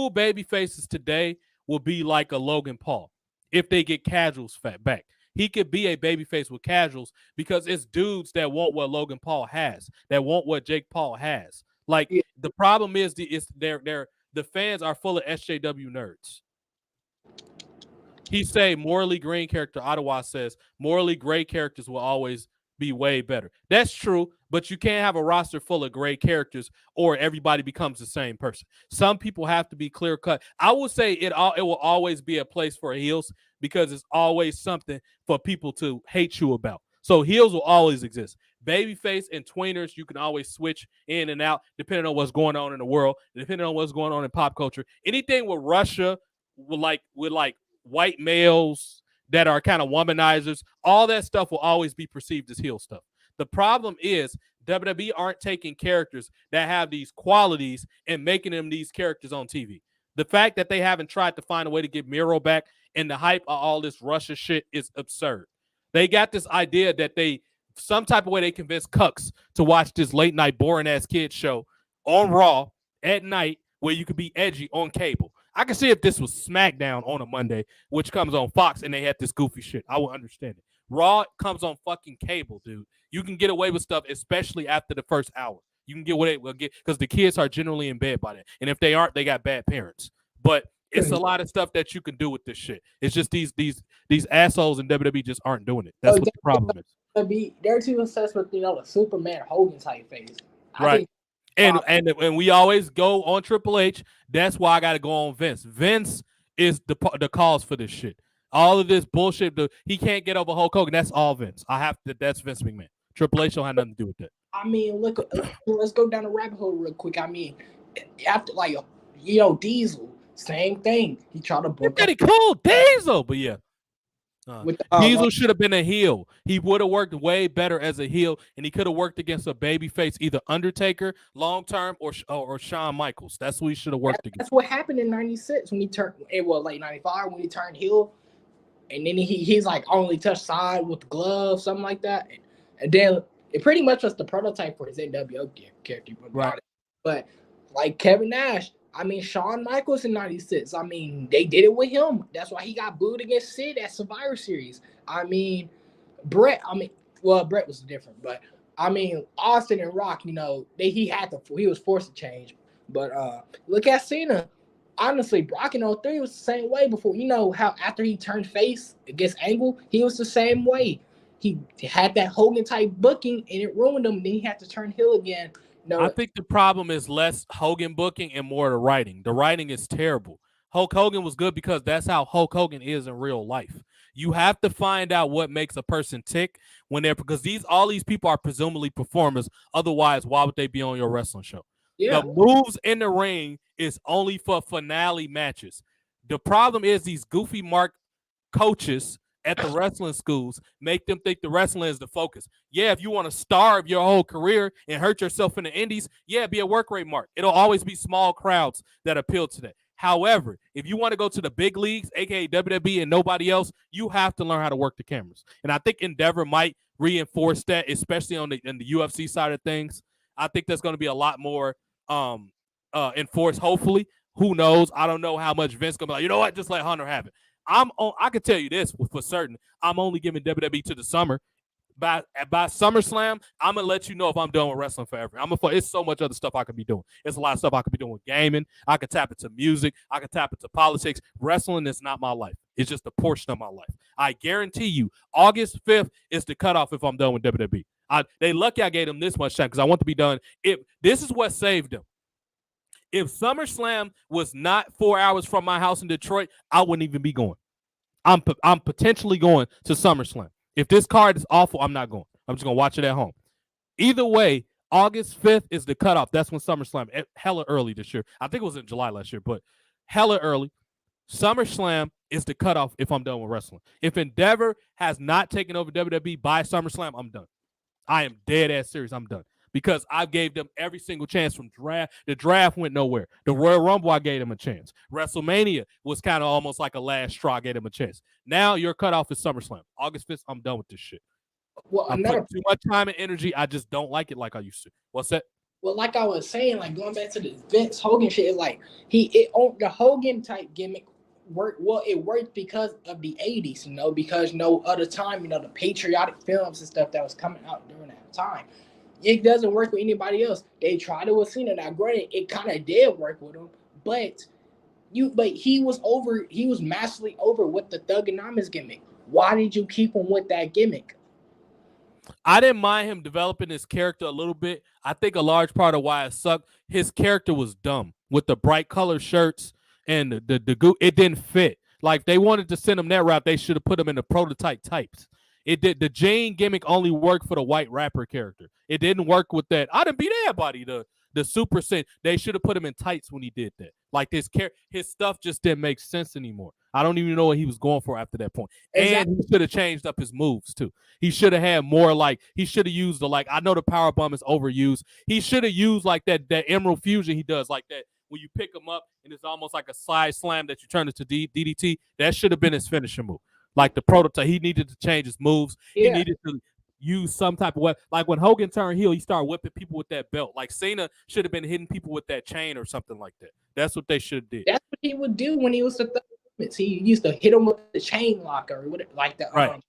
baby faces today will be like a Logan Paul if they get casuals back. He could be a babyface with casuals because it's dudes that want what Logan Paul has, that want what Jake Paul has. The problem is the fans are full of SJW nerds. He say morally green character, Ottawa says morally gray characters will always be way better. That's true, but you can't have a roster full of gray characters or everybody becomes the same person. Some people have to be clear cut. I would say it will always be a place for heels because it's always something for people to hate you about. So heels will always exist. Babyface and tweeners, you can always switch in and out depending on what's going on in the world, depending on what's going on in pop culture. Anything with Russia, with white males that are kind of womanizers, all that stuff will always be perceived as heel stuff. The problem is WWE aren't taking characters that have these qualities and making them these characters on TV. The fact that they haven't tried to find a way to get Miro back and the hype of all this Russia shit is absurd. They got this idea that they some type of way they convince cucks to watch this late night boring ass kids show on Raw at night where you could be edgy on cable. I can see if this was SmackDown on a Monday, which comes on Fox, and they had this goofy shit. I would understand it. Raw comes on fucking cable, dude. You can get away with stuff, especially after the first hour. You can get what it will get because the kids are generally in bed by then. And if they aren't, they got bad parents. But it's a lot of stuff that you can do with this shit. It's just these assholes in WWE just aren't doing it. That's what the problem is. They're too obsessed with the Superman Hogan type phase. Right. And we always go on Triple H. That's why I got to go on Vince. Vince is the cause for this shit. All of this bullshit. He can't get over Hulk Hogan. That's all Vince. That's Vince McMahon. Triple H don't have nothing to do with that. I mean, look, let's go down the rabbit hole real quick. I mean, after Diesel, same thing. He tried to book. Pretty cool, Diesel, but yeah. Diesel should have been a heel. He would have worked way better as a heel, and he could have worked against a babyface, either Undertaker long term or Shawn Michaels. That's what he should have worked against. That's what happened in '96 when he turned. Late '95 when he turned heel, and then he's like only touched side with the glove, something like that, and then it pretty much was the prototype for his NWO character. Right. But like Kevin Nash. I mean, Shawn Michaels in '96. I mean, they did it with him. That's why he got booed against Sid at Survivor Series. I mean, Brett was different, but I mean, Austin and Rock, he was forced to change. But look at Cena. Honestly, Brock in 03 was the same way before. You know how after he turned face against Angle, he was the same way. He had that Hogan type booking, and it ruined him. Then he had to turn heel again. No, I think the problem is less Hogan booking and more the writing. The writing is terrible. Hulk Hogan was good because that's how Hulk Hogan is in real life. You have to find out what makes a person tick because all these people are presumably performers. Otherwise, why would they be on your wrestling show? Yeah. The moves in the ring is only for finale matches. The problem is these goofy mark coaches at the wrestling schools make them think the wrestling is the focus. Yeah, if you want to starve your whole career and hurt yourself in the indies, yeah, be a work rate mark. It'll always be small crowds that appeal to that. However, if you want to go to the big leagues, aka WWE and nobody else, you have to learn how to work the cameras. And I think Endeavor might reinforce that, especially in the UFC side of things. I think there's going to be a lot more enforced, hopefully. Who knows? I don't know how much Vince going to be like, you know what, just let Hunter have it. I can tell you this for certain. I'm only giving WWE to the summer. By SummerSlam, I'm gonna let you know if I'm done with wrestling forever. It's so much other stuff I could be doing. It's a lot of stuff I could be doing with gaming. I could tap into music. I could tap into politics. Wrestling is not my life. It's just a portion of my life. I guarantee you, August 5th is the cutoff if I'm done with WWE. They lucky I gave them this much time because I want to be done. This is what saved them. If SummerSlam was not 4 hours from my house in Detroit, I wouldn't even be going. I'm potentially going to SummerSlam. If this card is awful, I'm not going. I'm just going to watch it at home. Either way, August 5th is the cutoff. That's when SummerSlam, hella early this year. I think it was in July last year, but hella early. SummerSlam is the cutoff if I'm done with wrestling. If Endeavor has not taken over WWE by SummerSlam, I'm done. I am dead ass serious. I'm done. Because I gave them every single chance from draft. The draft went nowhere. The Royal Rumble, I gave them a chance. WrestleMania was kind of almost like a last straw. I gave them a chance. Now your cutoff is SummerSlam. August 5th, I'm done with this shit. Well, I'm putting too much time and energy. I just don't like it like I used to. What's that? Well, like I was saying, like going back to the Vince Hogan shit, like the Hogan type gimmick worked. Well, it worked because of the '80s, because no other time, the patriotic films and stuff that was coming out during that time. It doesn't work with anybody else. They tried it with Cena. Now, granted, it kind of did work with him, but he was over. He was massively over with the Thugonomics gimmick. Why did you keep him with that gimmick? I didn't mind him developing his character a little bit. I think a large part of why it sucked, his character was dumb with the bright color shirts and the it didn't fit. Like, if they wanted to send him that route, they should have put him in the prototype types. It did. The Jane gimmick only worked for the white rapper character. It didn't work with that. I didn't beat everybody. The Super Sin. They should have put him in tights when he did that. Like, his stuff just didn't make sense anymore. I don't even know what he was going for after that point. Exactly. And he should have changed up his moves too. He should have had more he should have used I know the power bomb is overused. He should have used like that Emerald Fusion he does, like that when you pick him up and it's almost like a side slam that you turn into DDT. That should have been his finishing move. Like the prototype, he needed to change his moves. Yeah. He needed to use some type of weapon. Like when Hogan turned heel, he started whipping people with that belt. Like Cena should have been hitting people with that chain or something like that. That's what they should have did. That's what he would do when he was the Thug. He used to hit him with the chain locker or whatever, like the right.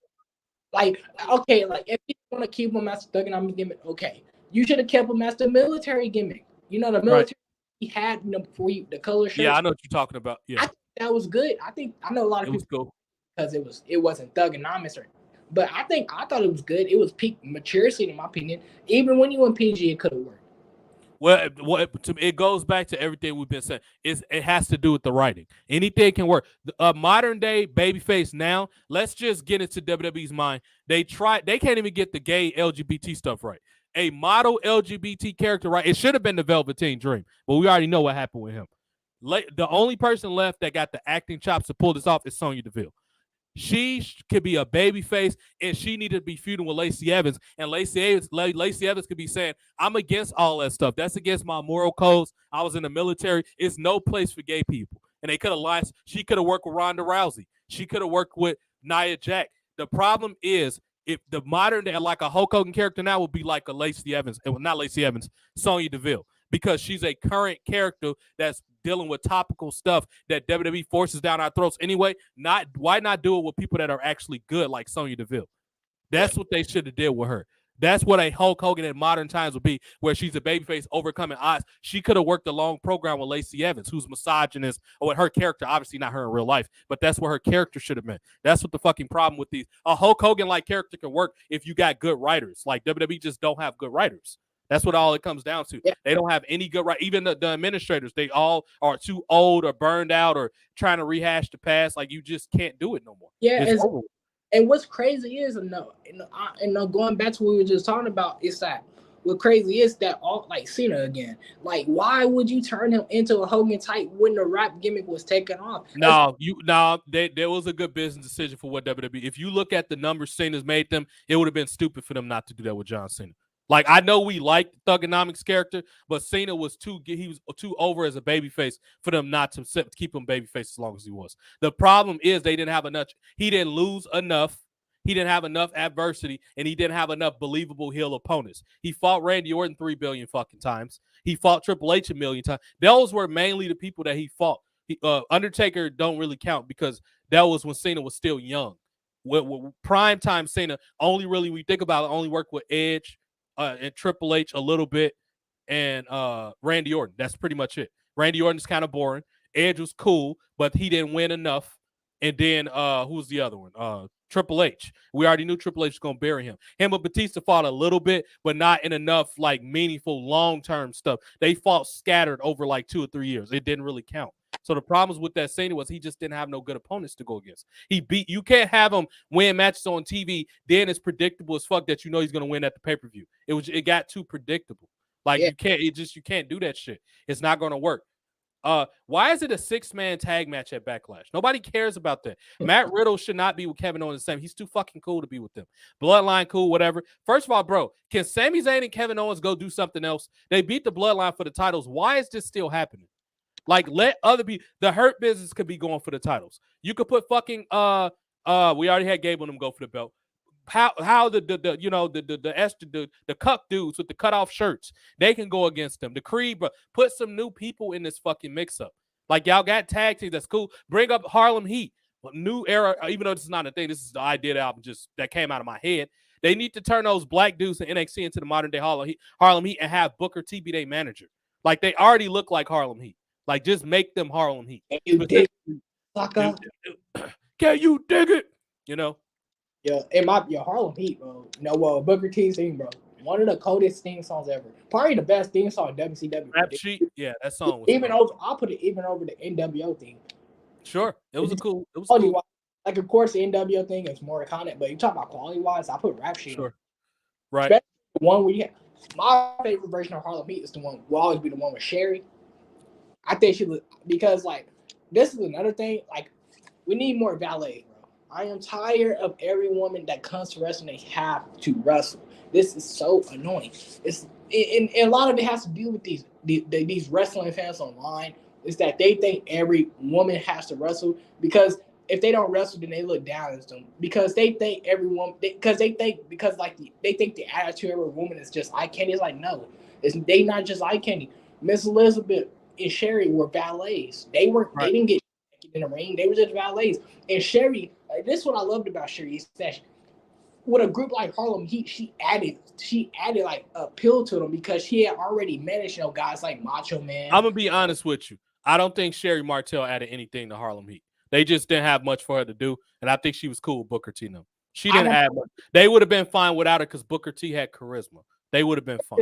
Like, okay, like if you want to keep him as a Thugonomics gimmick, okay. You should have kept him as the military gimmick. You know, the military he had before the color shirts. Yeah, I know what you're talking about. Yeah. I think that was good. I know a lot of people cool. Because it wasn't Thugonomics but I thought it was good. It was peak maturity in my opinion. Even when you went PG, it could have worked. Well, it goes back to everything we've been saying. It has to do with the writing. Anything can work. Modern day babyface now, let's just get into WWE's mind. They can't even get the gay LGBT stuff right. A model LGBT character, right? It should have been the Velveteen Dream, but we already know what happened with him. The only person left that got the acting chops to pull this off is Sonya Deville. She could be a baby face, and she needed to be feuding with Lacey Evans. And Lacey Evans could be saying, I'm against all that stuff. That's against my moral codes. I was in the military. It's no place for gay people. And they could have lied. She could have worked with Ronda Rousey. She could have worked with Nia Jax. The problem is, if the modern day, like a Hulk Hogan character now would be like a Lacey Evans, not Lacey Evans, Sonya Deville, because she's a current character that's dealing with topical stuff that WWE forces down our throats anyway. Why not do it with people that are actually good, like Sonya Deville? That's what they should have did with her. That's what a Hulk Hogan in modern times would be, where she's a babyface overcoming odds. She could have worked a long program with Lacey Evans, who's misogynist, or with her character, obviously not her in real life, but that's what her character should have been. That's what the fucking problem with these. A Hulk Hogan-like character can work if you got good writers. Like WWE just don't have good writers. That's what all it comes down to. Yeah. They don't have any good right. Even the administrators, they all are too old or burned out or trying to rehash the past. Like, you just can't do it no more. Yeah, and what's crazy is, going back to what we were just talking about, is that what crazy is that all like Cena again. Like, why would you turn him into a Hogan type when the rap gimmick was taken off? There was a good business decision for what WWE. If you look at the numbers Cena's made them, it would have been stupid for them not to do that with John Cena. Like, I know we liked Thugonomics character, but Cena was too over as a babyface for them not to keep him babyface as long as he was. The problem is they didn't have enough. He didn't lose enough. He didn't have enough adversity, and he didn't have enough believable heel opponents. He fought Randy Orton 3 billion fucking times. He fought Triple H 1 million times. Those were mainly the people that he fought. Undertaker don't really count because that was when Cena was still young. With prime time Cena, only really, we think about it, only worked with Edge, and Triple H a little bit, and Randy Orton. That's pretty much it. Randy Orton's kind of boring. Edge was cool, but he didn't win enough. And then who's the other one? Triple H. We already knew Triple H was going to bury him. Him and Batista fought a little bit, but not in enough like meaningful long-term stuff. They fought scattered over like 2 or 3 years. It didn't really count. So the problems with that Cena was he just didn't have no good opponents to go against. You can't have him win matches on TV, then it's predictable as fuck that you know he's gonna win at the pay-per-view. It got too predictable. Like, you can't do that shit. It's not gonna work. Why is it a 6-man tag match at Backlash? Nobody cares about that. Matt Riddle should not be with Kevin Owens the same. He's too fucking cool to be with them. Bloodline, cool, whatever. First of all, bro, can Sami Zayn and Kevin Owens go do something else? They beat the Bloodline for the titles. Why is this still happening? Like, let other people. The Hurt Business could be going for the titles. You could put fucking we already had Gable and them go for the belt. How the cuck dudes with the cutoff shirts, they can go against them. The Creed, but put some new people in this fucking mix up. Like, y'all got tag teams, that's cool. Bring up Harlem Heat, new era. Even though this is not a thing, this is the idea that came out of my head. They need to turn those black dudes in NXT into the modern day Harlem Heat and have Booker T be their manager. Like, they already look like Harlem Heat. Like, just make them Harlem Heat. Can you dig it? Can you dig it? You know? Yeah, your Harlem Heat, bro. Booker T's theme, bro. One of the coldest theme songs ever. Probably the best theme song in WCW. Rap Sheet? Yeah, that song was I'll put it even over the NWO theme. Sure. It was cool. Like, of course, the NWO thing is more iconic, but you talk about quality-wise, I put Rap Sheet. Sure. Right. Especially the one where you have. My favorite version of Harlem Heat is will always be the one with Sherry. I think because, like, this is another thing. Like, we need more valet, bro. I am tired of every woman that comes to wrestling, they have to wrestle. This is so annoying. And a lot of it has to do with these wrestling fans online. Is that they think every woman has to wrestle because if they don't wrestle, then they look down on them because they think everyone because they think the attitude of a woman is just eye candy. It's like no, they not just eye candy. Miss Elizabeth and Sherry were valets. They didn't get in the ring. They were just valets. And Sherry, this is what I loved about Sherry is that with a group like Harlem Heat, she added like a pill to them because she had already managed, guys like Macho Man. I'm gonna be honest with you. I don't think Sherry Martel added anything to Harlem Heat. They just didn't have much for her to do, and I think she was cool with Booker T. No, she didn't add much. They would have been fine without her because Booker T had charisma. They would have been fine.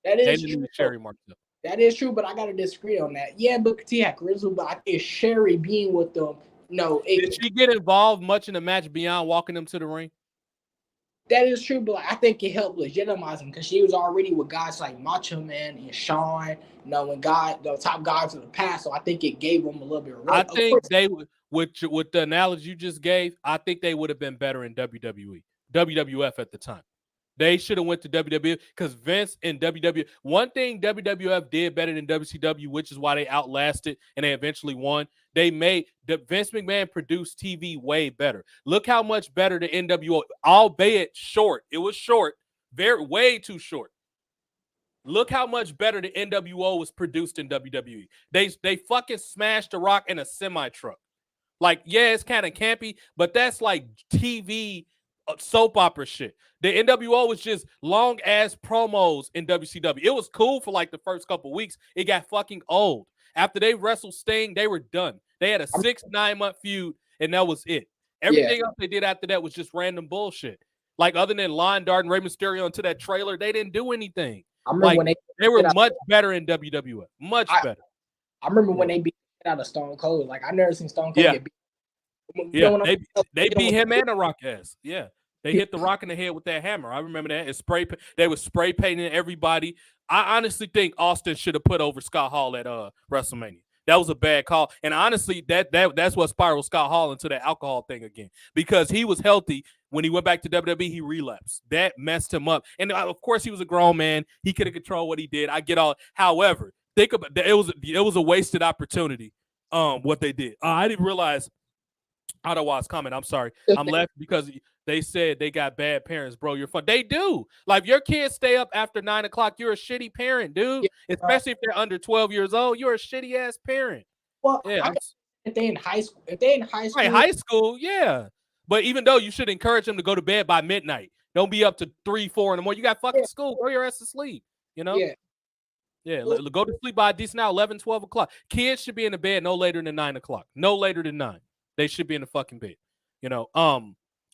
That is true. Sherry Martel. That is true, but I gotta disagree on that. Yeah, Booker T had charisma, but I think Sherry being with them, did she get involved much in the match beyond walking them to the ring? That is true, but I think it helped legitimize him because she was already with guys like Macho Man and Shawn, and the top guys of the past. So I think it gave them a little bit of I think they would, with the analogy you just gave, I think they would have been better in WWE, WWF at the time. They should have went to WWE because Vince and WWF. One thing WWF did better than WCW, which is why they outlasted and they eventually won. They made Vince McMahon produced TV way better. Look how much better the NWO, albeit short. It was short, way too short. Look how much better the NWO was produced in WWE. They fucking smashed The Rock in a semi truck. Like, yeah, it's kind of campy, but that's like TV. Soap opera shit. The NWO was just long ass promos in WCW. It was cool for like the first couple weeks. It got fucking old. After they wrestled Sting, they were done. They had a 6-9 month feud, and that was it. Everything else they did after that was just random bullshit. Like other than line dart and Rey Mysterio into that trailer, they didn't do anything. I remember when they were much better in WWF. Much better. I remember when they beat out of Stone Cold. Like I never seen Stone Cold get beat. Yeah, they beat him and the Rock ass. Yeah, they hit the Rock in the head with that hammer. I remember that. They were spray painting everybody. I honestly think Austin should have put over Scott Hall at WrestleMania. That was a bad call, and honestly, that's what spiraled Scott Hall into that alcohol thing again because he was healthy when he went back to WWE. He relapsed. That messed him up, and of course, he was a grown man. He could have controlled what he did. I get all. However, think about it was a wasted opportunity. What they did. I didn't realize. Otherwise, comment. I'm sorry. I'm left because they said they got bad parents, bro. You're fun. They do. Like, if your kids stay up after 9 o'clock, you're a shitty parent, dude. Yeah, especially if they're under 12 years old. You're a shitty ass parent. Well, yeah, if they're in high school, right, high school, yeah. But even though you should encourage them to go to bed by midnight, don't be up to 3, 4 in the morning. You got fucking school. Go your ass to sleep. You know. Yeah. Go to sleep by a decent hour, 11, 12 o'clock. Kids should be in the bed no later than 9 o'clock. No later than 9. They should be in the fucking bed, Yeah,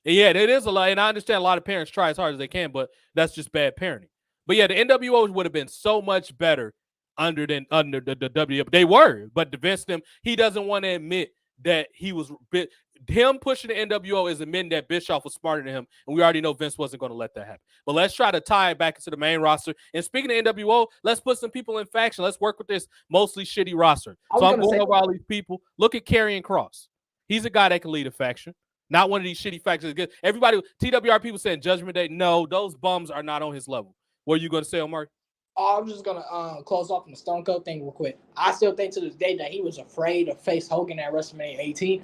it is a lot, and I understand a lot of parents try as hard as they can, but that's just bad parenting. But yeah, the NWO would have been so much better under the WWF. They were, but Vince he doesn't want to admit that he was. Him pushing the NWO is admitting that Bischoff was smarter than him, and we already know Vince wasn't going to let that happen. But let's try to tie it back into the main roster. And speaking of NWO, let's put some people in faction. Let's work with this mostly shitty roster. So I'm going over all these people. Look at Karrion Kross. He's a guy that can lead a faction. Not one of these shitty factions. Everybody, TWR people saying Judgment Day. No, those bums are not on his level. What are you going to say, Omar? I'm just going to close off on the Stone Cold thing real quick. I still think to this day that he was afraid to face Hogan at WrestleMania 18.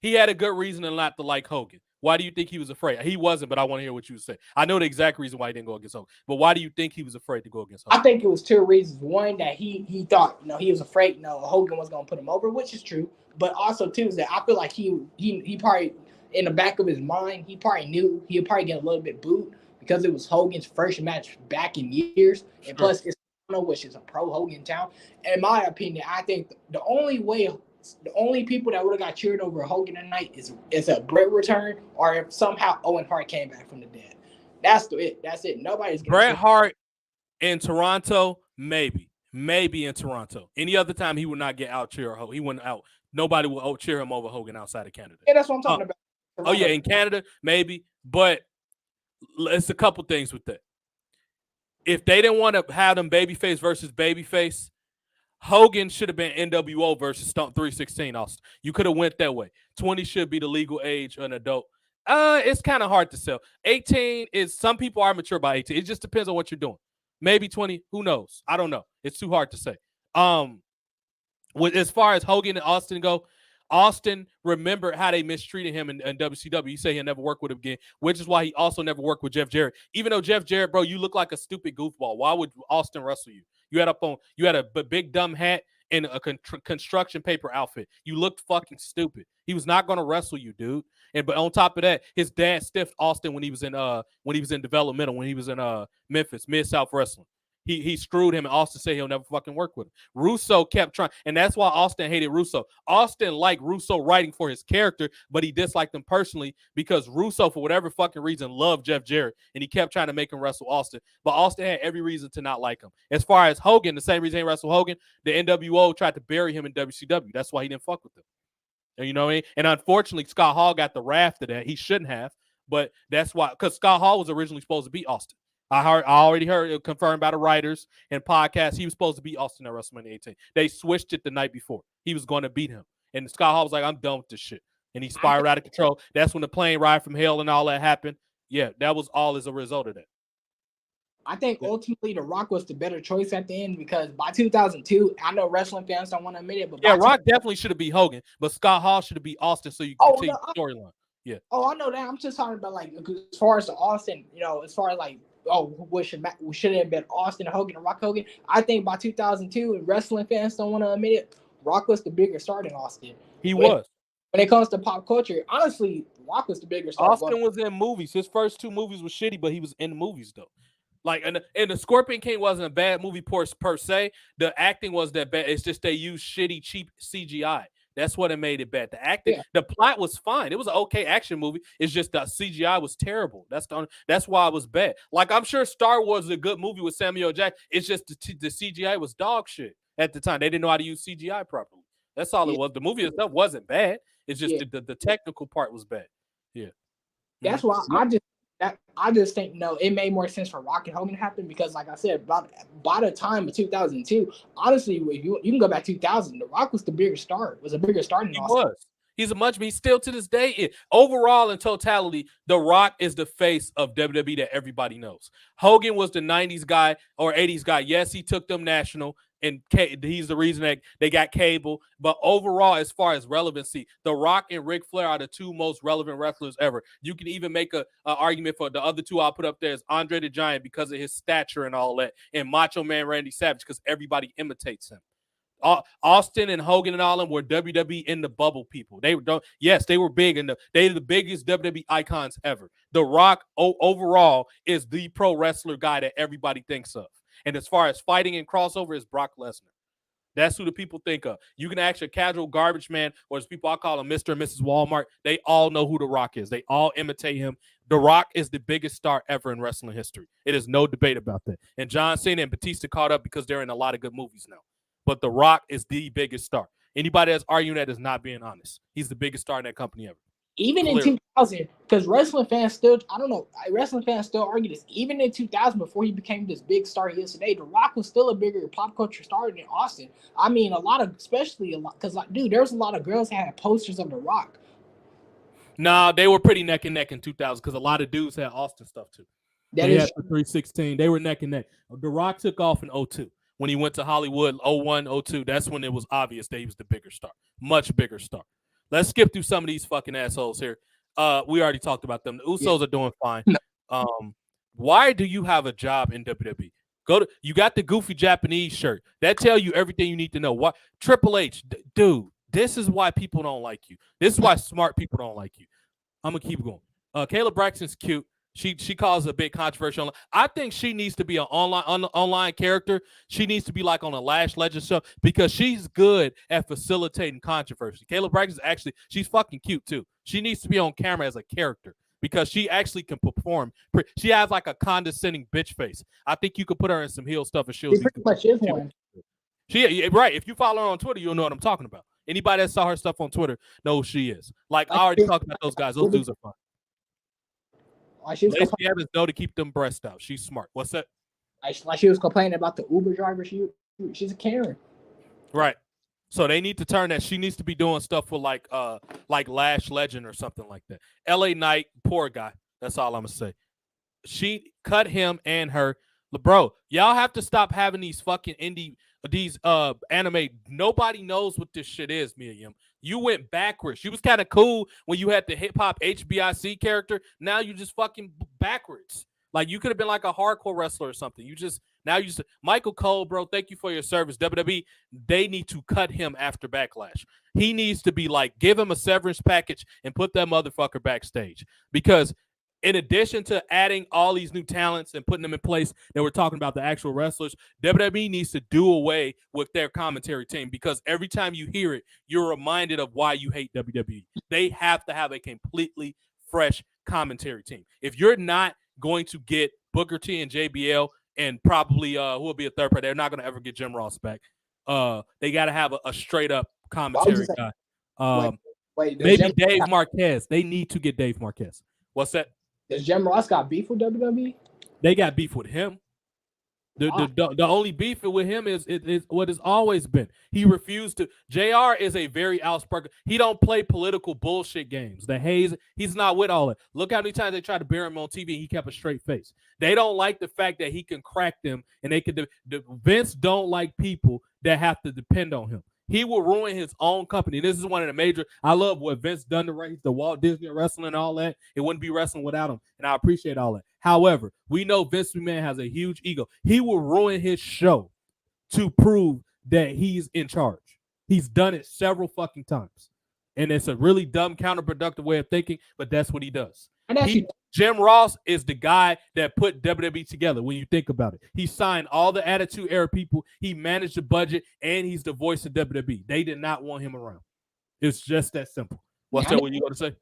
He had a good reason not to like Hogan. Why do you think he was afraid? He wasn't, but I want to hear what you say. I know the exact reason why he didn't go against Hogan, but why do you think he was afraid to go against Hogan? I think it was 2 reasons. One, that he thought, he was afraid, Hogan was going to put him over, which is true. But also, too, is that I feel like he probably, in the back of his mind, he probably knew he'd probably get a little bit booed because it was Hogan's first match back in years. And plus, it's which is a pro-Hogan town. And in my opinion, I think the only people that would have got cheered over Hogan tonight is a Bret return or if somehow Owen Hart came back from the dead. That's it. Nobody's getting Bret Hart in Toronto, maybe in Toronto. Any other time he would not get out cheer Hogan. He wouldn't out. Nobody will out cheer him over Hogan outside of Canada. Yeah, that's what I'm talking about. Toronto. Oh yeah, in Canada maybe, but it's a couple things with that. If they didn't want to have them babyface versus babyface, Hogan should have been NWO versus Stomp 316 Austin. You could have went that way. 20 should be the legal age of an adult. It's kind of hard to sell. 18 is, some people are mature by 18. It just depends on what you're doing. Maybe 20, who knows? I don't know. It's too hard to say. As far as Hogan and Austin go, Austin remembered how they mistreated him in WCW. He said he'll never work with him again, which is why he also never worked with Jeff Jarrett. Even though Jeff Jarrett, bro, you look like a stupid goofball. Why would Austin wrestle you? You had a big dumb hat and a construction paper outfit. You looked fucking stupid. He was not gonna wrestle you, dude. But on top of that, his dad stiffed Austin when he was in developmental, when he was in Memphis, Mid-South Wrestling. He screwed him, and Austin said he'll never fucking work with him. Russo kept trying, and that's why Austin hated Russo. Austin liked Russo writing for his character, but he disliked him personally because Russo, for whatever fucking reason, loved Jeff Jarrett, and he kept trying to make him wrestle Austin. But Austin had every reason to not like him. As far as Hogan, the same reason he wrestled Hogan, the NWO tried to bury him in WCW. That's why he didn't fuck with them. You know what I mean? And unfortunately, Scott Hall got the raft of that. He shouldn't have, but that's why, because Scott Hall was originally supposed to beat Austin. I already heard it confirmed by the writers and podcasts. He was supposed to beat Austin at WrestleMania 18. They switched it the night before. He was going to beat him. And Scott Hall was like, I'm done with this shit. And he spiraled out of control. That's when the plane ride from hell and all that happened. Yeah, that was all as a result of that. I think ultimately The Rock was the better choice at the end because by 2002, I know wrestling fans don't want to admit it, but Rock definitely should have beat Hogan, but Scott Hall should have beat Austin so you can continue the storyline. Yeah. Oh, I know that. I'm just talking about like as far as the Austin, as far as like, we should have been Austin, Hogan, and Rock Hogan. I think by 2002, and wrestling fans don't want to admit it, Rock was the bigger star than Austin. He was. When it comes to pop culture, honestly, Rock was the bigger star. Austin was in movies. His first 2 movies were shitty, but he was in movies though. Like, and the Scorpion King wasn't a bad movie per se. The acting was that bad. It's just they used shitty, cheap CGI. That's what it made it bad. The acting, The plot was fine. It was an okay action movie. It's just the CGI was terrible. That's why it was bad. Like, I'm sure Star Wars is a good movie with Samuel Jackson. It's just the CGI was dog shit at the time. They didn't know how to use CGI properly. That's all it was. The movie itself wasn't bad. It's just the technical part was bad. Yeah. That's why I just think it made more sense for Rock and Hogan to happen because, like I said, by the time of 2002, honestly, if you can go back 2000, The Rock was the bigger star. Was a bigger star than Austin. He's still to this day. Overall, in totality, The Rock is the face of WWE that everybody knows. Hogan was the 90s guy or 80s guy. Yes, he took them national, and he's the reason that they got cable. But overall, as far as relevancy, The Rock and Ric Flair are the 2 most relevant wrestlers ever. You can even make an argument for the other 2 I'll put up there is Andre the Giant because of his stature and all that, and Macho Man Randy Savage because everybody imitates him. Austin and Hogan and all them were WWE in the bubble people. They were big, and they're the biggest WWE icons ever. The Rock overall is the pro wrestler guy that everybody thinks of. And as far as fighting and crossover, is Brock Lesnar. That's who the people think of. You can ask a casual garbage man, or as people I call him, Mr. and Mrs. Walmart. They all know who The Rock is. They all imitate him. The Rock is the biggest star ever in wrestling history. It is no debate about that. And John Cena and Batista caught up because they're in a lot of good movies now. But The Rock is the biggest star. Anybody that's arguing that is not being honest. He's the biggest star in that company ever. Even in 2000, because wrestling fans still argue this. Even in 2000, before he became this big star he is today, The Rock was still a bigger pop culture star than Austin. I mean, because there was a lot of girls that had posters of The Rock. Nah, they were pretty neck and neck in 2000 because a lot of dudes had Austin stuff too. They had the 316. They were neck and neck. The Rock took off in 2002. When he went to Hollywood, 01, 02, that's when it was obvious that he was the bigger star. Much bigger star. Let's skip through some of these fucking assholes here. We already talked about them. The Usos are doing fine. Why do you have a job in WWE? You got the goofy Japanese shirt. That tell you everything you need to know. Why Triple H, dude, this is why people don't like you. This is why smart people don't like you. I'm going to keep going. Kayla Braxton's cute. She caused a big controversy online. I think she needs to be an online character. She needs to be like on a Lash Legend show because she's good at facilitating controversy. Kayla Braxton's she's fucking cute too. She needs to be on camera as a character because she actually can perform. She has like a condescending bitch face. I think you could put her in some heel stuff and she'll be pretty much is one. Right. If you follow her on Twitter, you'll know what I'm talking about. Anybody that saw her stuff on Twitter knows she is. Like I already talked about those guys. Those dudes are fun. Lacey Evans know to keep them breasts out. She's smart. What's that? Like she was complaining about the Uber driver. She's a Karen. Right. So they need to turn that. She needs to be doing stuff with like Lash Legend or something like that. LA Knight, poor guy. That's all I'm gonna say. She cut him and her. Bro, y'all have to stop having these fucking indie anime, nobody knows what this shit is, Miriam. You went backwards. You was kind of cool when you had the hip hop HBIC character. Now you just fucking backwards. Like you could have been like a hardcore wrestler or something. Michael Cole, bro. Thank you for your service. WWE, they need to cut him after Backlash. He needs to be like, give him a severance package and put that motherfucker backstage. Because in addition to adding all these new talents and putting them in place that we're talking about the actual wrestlers, WWE needs to do away with their commentary team, because every time you hear it, you're reminded of why you hate WWE. They have to have a completely fresh commentary team. If you're not going to get Booker T and JBL and probably who will be a third party, they're not going to ever get Jim Ross back. They got to have a straight up commentary guy. Maybe Dave Marquez. They need to get Dave Marquez. What's that? Does Jim Ross got beef with WWE? They got beef with him. The only beef with him is what has always been. He refused to. JR is a very outspoken. He don't play political bullshit games. He's not with all that. Look how many times they tried to bury him on TV. He kept a straight face. They don't like the fact that he can crack them, and they can. Vince don't like people that have to depend on him. He will ruin his own company. This is one of the major. I love what Vince done to raise the Walt Disney wrestling and all that. It wouldn't be wrestling without him, and I appreciate all that. However, we know Vince McMahon has a huge ego. He will ruin his show to prove that he's in charge. He's done it several fucking times, and it's a really dumb, counterproductive way of thinking, but that's what he does. Jim Ross is the guy that put WWE together when you think about it. He signed all the Attitude Era people. He managed the budget, and he's the voice of WWE. They did not want him around. It's just that simple. What's that? What you going to say?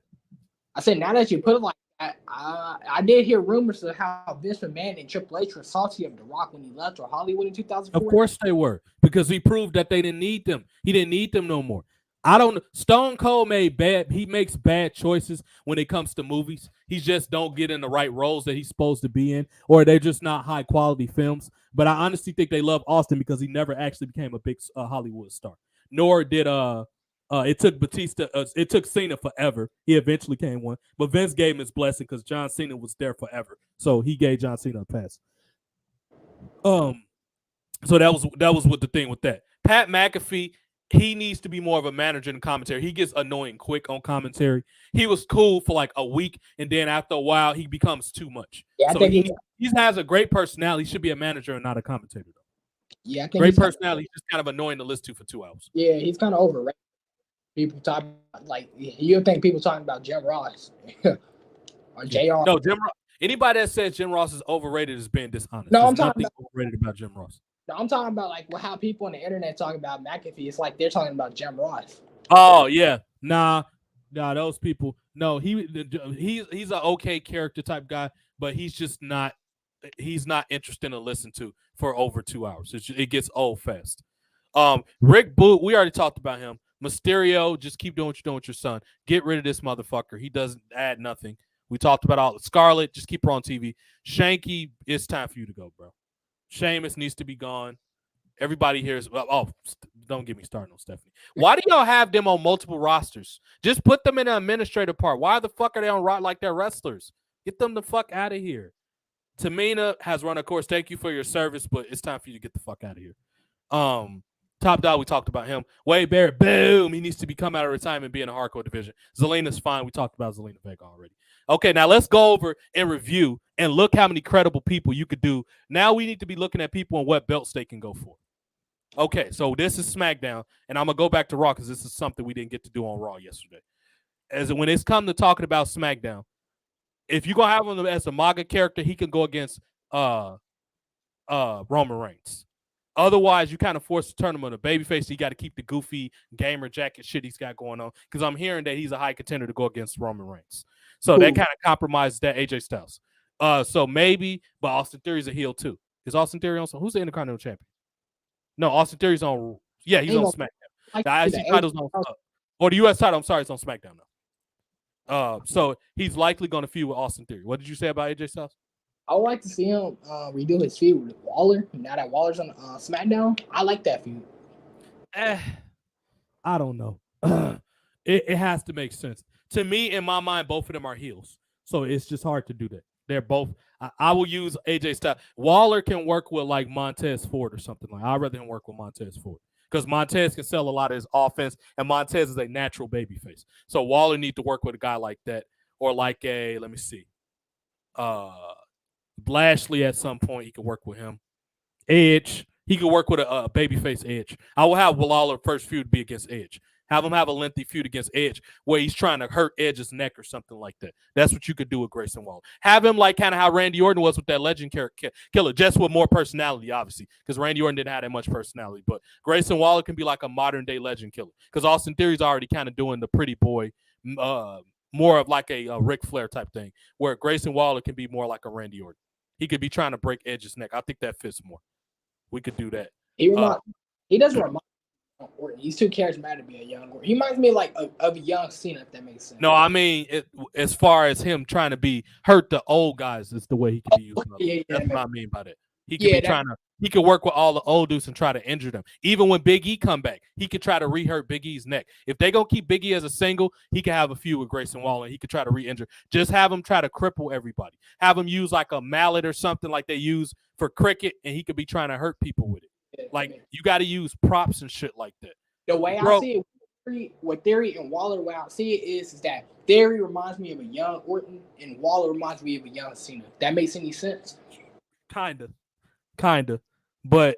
I said, now that you put it like that, I did hear rumors of how Vince McMahon and Triple H were salty of The Rock when he left or Hollywood in 2004. Of course they were, because he proved that they didn't need them. He didn't need them no more. Stone Cold makes bad choices when it comes to movies. He just don't get in the right roles that he's supposed to be in, or they're just not high quality films. But I honestly think they love Austin because he never actually became a big Hollywood star. Nor did it took Batista. It took Cena forever. He eventually came one, but Vince gave him his blessing because John Cena was there forever, so he gave John Cena a pass. So that was what the thing with that. Pat McAfee. He needs to be more of a manager in commentary. He gets annoying quick on commentary. He was cool for like a week, and then after a while, he becomes too much. Yeah, so he has a great personality. He should be a manager and not a commentator, though. Yeah, I think great personality. He's just kind of annoying to listen to for 2 hours. Yeah, he's kind of overrated. People talk like you think people talking about Jim Ross or JR. No, Jim Ross. Anybody that says Jim Ross is overrated is being dishonest. No, There's I'm talking nothing overrated about Jim Ross. I'm talking about like how people on the internet talk about McAfee. It's like they're talking about Jim Ross. Oh yeah, nah, those people. No, he's an okay character type guy, but he's just not. He's not interesting to listen to for over 2 hours. It gets old fast. Rick Boot, we already talked about him. Mysterio, just keep doing what you're doing with your son. Get rid of this motherfucker. He doesn't add nothing. We talked about all the Scarlett. Just keep her on TV. Shanky, it's time for you to go, bro. Sheamus needs to be gone. Everybody here is don't get me started on Stephanie. Why do y'all have them on multiple rosters? Just put them in the administrative part. Why the fuck are they on rock like they're wrestlers? Get them the fuck out of here. Tamina has run a course. Thank you for your service, but it's time for you to get the fuck out of here. Top Dog, we talked about him. Wade Barrett, boom. He needs to come out of retirement and be in a hardcore division. Zelina's fine. We talked about Zelina Vega already. Okay, now let's go over and review and look how many credible people you could do. Now we need to be looking at people and what belts they can go for. Okay, so this is SmackDown, and I'm going to go back to Raw because this is something we didn't get to do on Raw yesterday. When it's come to talking about SmackDown, if you're going to have him as a MAGA character, he can go against Roman Reigns. Otherwise, you kind of force to turn him on a babyface. So you got to keep the goofy gamer jacket shit he's got going on because I'm hearing that he's a high contender to go against Roman Reigns. So that kind of compromises that AJ Styles. So maybe, but Austin Theory's a heel too. Is Austin Theory on some? Who's the Intercontinental Champion? No, Austin Theory's on. Yeah, he's on SmackDown. The IC title's on, or the US title. I'm sorry, it's on SmackDown now. So he's likely going to feud with Austin Theory. What did you say about AJ Styles? I would like to see him redo his feud with Waller. Now that Waller's on SmackDown, I like that feud. I don't know. It has to make sense. To me, in my mind, both of them are heels. So it's just hard to do that. They're both. I will use AJ Styles. Waller can work with like Montez Ford or something like. I'd rather him work with Montez Ford because Montez can sell a lot of his offense, and Montez is a natural babyface. So Waller need to work with a guy like that, or like a let me see, Lashley at some point. He could work with him. Edge. He could work with a babyface Edge. I will have Waller first feud be against Edge. Have him have a lengthy feud against Edge where he's trying to hurt Edge's neck or something like that. That's what you could do with Grayson Waller. Have him like kind of how Randy Orton was with that legend killer, just with more personality, obviously, because Randy Orton didn't have that much personality. But Grayson Waller can be like a modern-day legend killer because Austin Theory's already kind of doing the pretty boy, more of like a Ric Flair type thing, where Grayson Waller can be more like a Randy Orton. He could be trying to break Edge's neck. I think that fits more. We could do that. He doesn't remind me of Orton. He's too charismatic to be a young Orton. He reminds me like of a young Cena, if that makes sense. No, I mean, as far as him trying to hurt the old guys is the way he can be used. Yeah, that's what I mean by that. He could he could work with all the old dudes and try to injure them. Even when Big E come back, he could try to re-hurt Big E's neck. If they gonna keep Big E as a single, he could have a feud with Grayson Waller. He could try to re-injure. Just have him try to cripple everybody. Have him use like a mallet or something like they use for cricket, and he could be trying to hurt people with it. Like you got to use props and shit like that. The way I see it, with Theory and Waller, the way I see it is that Theory reminds me of a young Orton, and Waller reminds me of a young Cena. That makes any sense? Kinda, but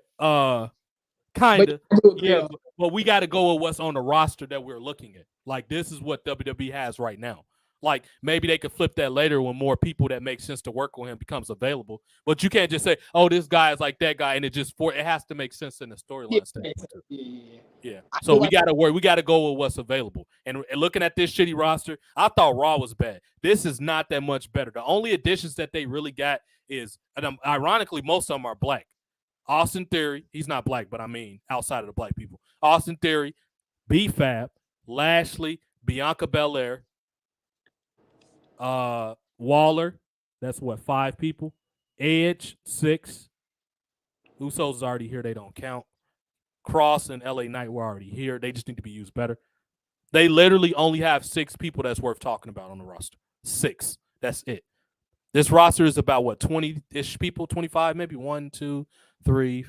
kinda. Yeah, but we got to go with what's on the roster that we're looking at. Like this is what WWE has right now. Like maybe they could flip that later when more people that make sense to work with him becomes available. But you can't just say, "Oh, this guy is like that guy," and it has to make sense in the storyline. Yeah. So we got to go with what's available. And looking at this shitty roster, I thought Raw was bad. This is not that much better. The only additions that they really got is, and ironically, most of them are black. Austin Theory, he's not black, but I mean outside of the black people. Austin Theory, B-Fab, Lashley, Bianca Belair. Waller, that's what, 5 people. Edge, 6. Usos is already here, they don't count. Cross and LA Knight were already here. They just need to be used better. They literally only have 6 people that's worth talking about on the roster. 6. That's it. This roster is about what, 20-ish people, 25 maybe? 1, 2, 3,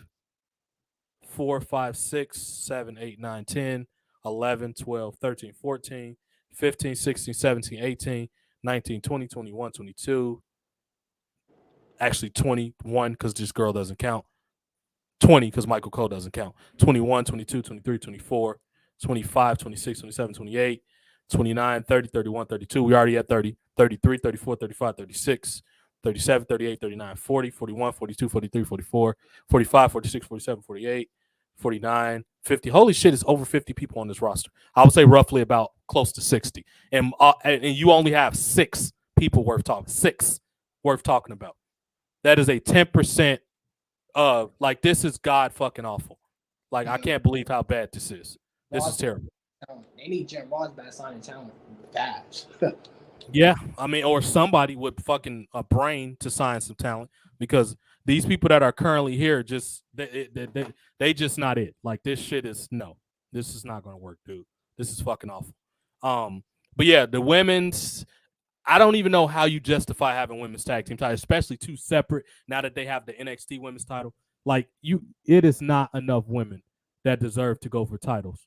4, 5, 6, 7, 8, 9, 10, 11, 12, 13, 14, 15, 16, 17, 18, 19, 20, 21, 22. Actually, 21 because this girl doesn't count. 20 because Michael Cole doesn't count. 21, 22, 23, 24, 25, 26, 27, 28, 29, 30, 31, 32. We already at 30, 33, 34, 35, 36, 37, 38, 39, 40, 41, 42, 43, 44, 45, 46, 47, 48, 49, 50. Holy shit, it's over 50 people on this roster. I would say roughly about close to 60. And you only have 6 people worth talking. 6 worth talking about. That is a 10% of, like, this is god fucking awful. Like, I can't believe how bad this is. This is terrible. They need Jim Ross back signing talent fast. Yeah, I mean, or somebody with fucking a brain to sign some talent, because these people that are currently here just they just not it. Like, this shit is this is not gonna work, dude. This is fucking awful. But yeah, the women's, I don't even know how you justify having women's tag team titles, especially 2 separate now that they have the NXT women's title. Like, it is not enough women that deserve to go for titles.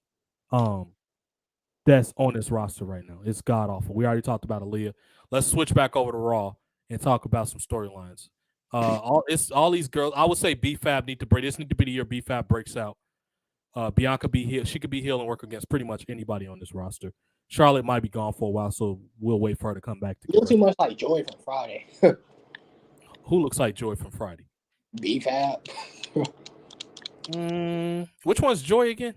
That's on this roster right now. It's god awful. We already talked about Aaliyah. Let's switch back over to Raw and talk about some storylines. All these girls. I would say B-Fab need to break. This need to be the year B-Fab breaks out. Bianca be heel. She could be heel and work against pretty much anybody on this roster. Charlotte might be gone for a while, so we'll wait for her to come back. You look too much like Joy from Friday. Who looks like Joy from Friday? B-Fab. Which one's Joy again?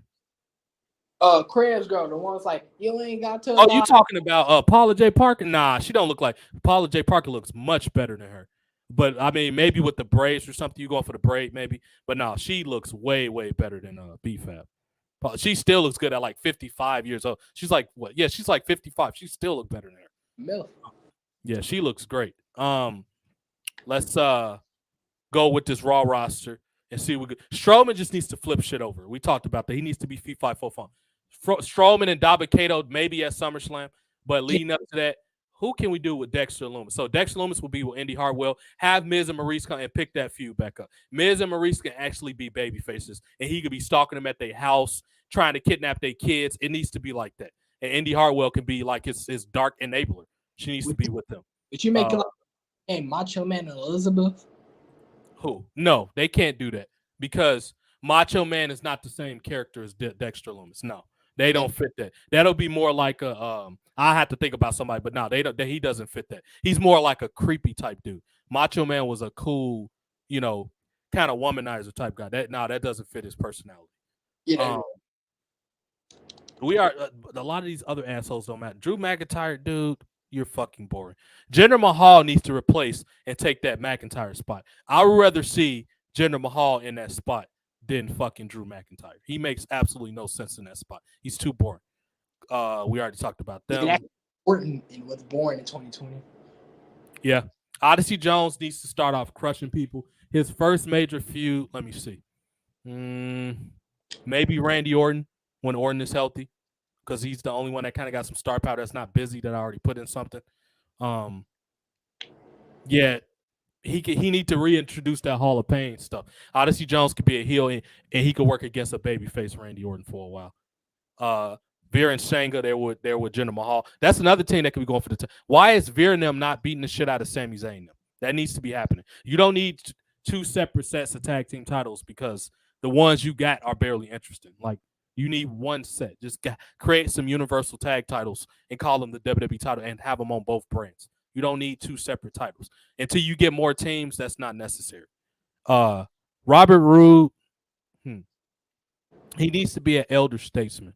Crab's girl, the one's like, you ain't got to. Oh, you talking about Paula J. Parker? Nah, she don't look like Paula J. Parker. Looks much better than her. But I mean, maybe with the braids or something, you go for the braid, maybe. But no, she looks way, way better than B-Fab. She still looks good at like 55 years old. She's like what? Yeah, she's like 55. She still looks better than her. Milk. Yeah, she looks great. Let's go with this Raw roster and see what Strowman just needs to flip shit over. We talked about that. He needs to be fee fi fo fum. Strowman and Dabba-Kato maybe at SummerSlam, but leading up to that, Who can we do with Dexter Lumis? So Dexter Lumis will be with Indy Hartwell. Have Miz and Maurice come and pick that feud back up. Miz and Maurice can actually be baby faces, and he could be stalking them at their house, trying to kidnap their kids. It needs to be like that. And Indy Hartwell can be like his dark enabler. She needs to be with them. But you make it like Macho Man and Elizabeth? Who? No, they can't do that because Macho Man is not the same character as Dexter Lumis. No, they don't fit that. That'll be more like a I have to think about somebody, but no, they don't. He doesn't fit that. He's more like a creepy type dude. Macho Man was a cool, kind of womanizer type guy. That doesn't fit his personality. Yeah. We are a lot of these other assholes don't matter. Drew McIntyre, dude, you're fucking boring. Jinder Mahal needs to replace and take that McIntyre spot. I would rather see Jinder Mahal in that spot than fucking Drew McIntyre. He makes absolutely no sense in that spot. He's too boring. We already talked about them. Orton was born in 2020. Yeah. Odyssey Jones needs to start off crushing people. His first major feud, let me see. Maybe Randy Orton when Orton is healthy, because he's the only one that kind of got some star power that's not busy, that I already put in something. Yeah, he need to reintroduce that Hall of Pain stuff. Odyssey Jones could be a heel, and he could work against a babyface Randy Orton for a while. Veer and Shanga, they're with Jinder Mahal. That's another team that could be going for the time. Why is Veer and them not beating the shit out of Sami Zayn? That needs to be happening. You don't need two separate sets of tag team titles because the ones you got are barely interesting. Like, you need one set. Just create some universal tag titles and call them the WWE title and have them on both brands. You don't need two separate titles. Until you get more teams, that's not necessary. Robert Roode, he needs to be an elder statesman.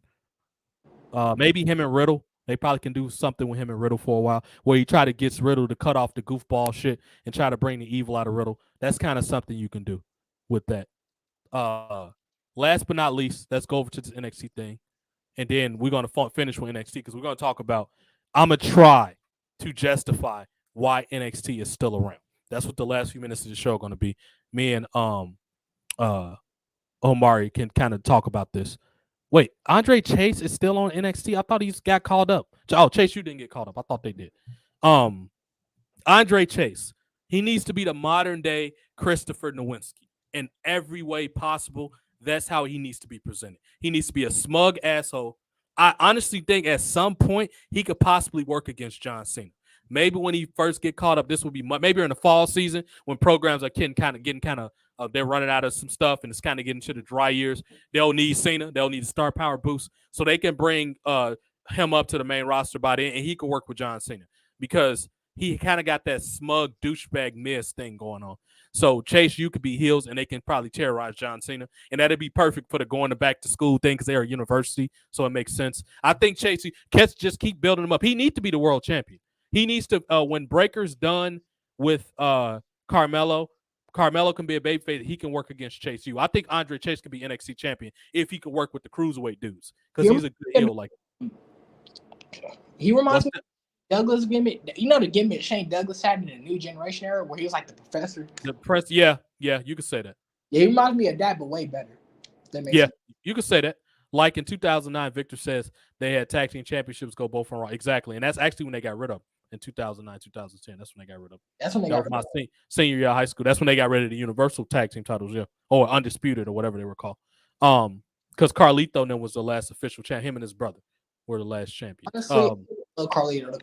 Maybe him and Riddle. They probably can do something with him and Riddle for a while, where he try to get Riddle to cut off the goofball shit and try to bring the evil out of Riddle. That's kind of something you can do with that. Last but not least, let's go over to this NXT thing, and then we're going to finish with NXT because we're going to talk about. I'm gonna try to justify why NXT is still around. That's what the last few minutes of the show are going to be. Me and Omari can kind of talk about this. Wait, Andre Chase is still on NXT? I thought he got called up. Oh, Chase, you didn't get called up. I thought they did. Andre Chase, he needs to be the modern day Christopher Nowinski in every way possible. That's how he needs to be presented. He needs to be a smug asshole. I honestly think at some point he could possibly work against John Cena. Maybe when he first get caught up, this will be maybe in the fall season when programs are getting kind of they're running out of some stuff and it's kind of getting to the dry years. They'll need Cena. They'll need a star power boost so they can bring him up to the main roster by then, and he could work with John Cena because he kind of got that smug douchebag Miz thing going on. So Chase, you could be heels, and they can probably terrorize John Cena, and that'd be perfect for the going to back to school thing because they're a university, so it makes sense. I think Chase, just keep building him up. He needs to be the world champion. He needs to when Breaker's done with Carmelo can be a babyface. He can work against Chase U. I think Andre Chase could be NXT champion if he could work with the cruiserweight dudes because he's a good heel. Like he reminds me. Douglas gimmick, the gimmick Shane Douglas had in the New Generation era where he was like the professor. Yeah, you could say that. Yeah, he reminds me of that, but way better. Sense. You could say that. Like in 2009, Victor says they had tag team championships go both on Raw. Exactly, and that's actually when they got rid of them in 2009, 2010. That's when they got rid of them. That's when they got rid of my senior year of high school. That's when they got rid of the Universal tag team titles, or Undisputed or whatever they were called. Because Carlito then was the last official champ. Him and his brother were the last champions. Honestly, Carlito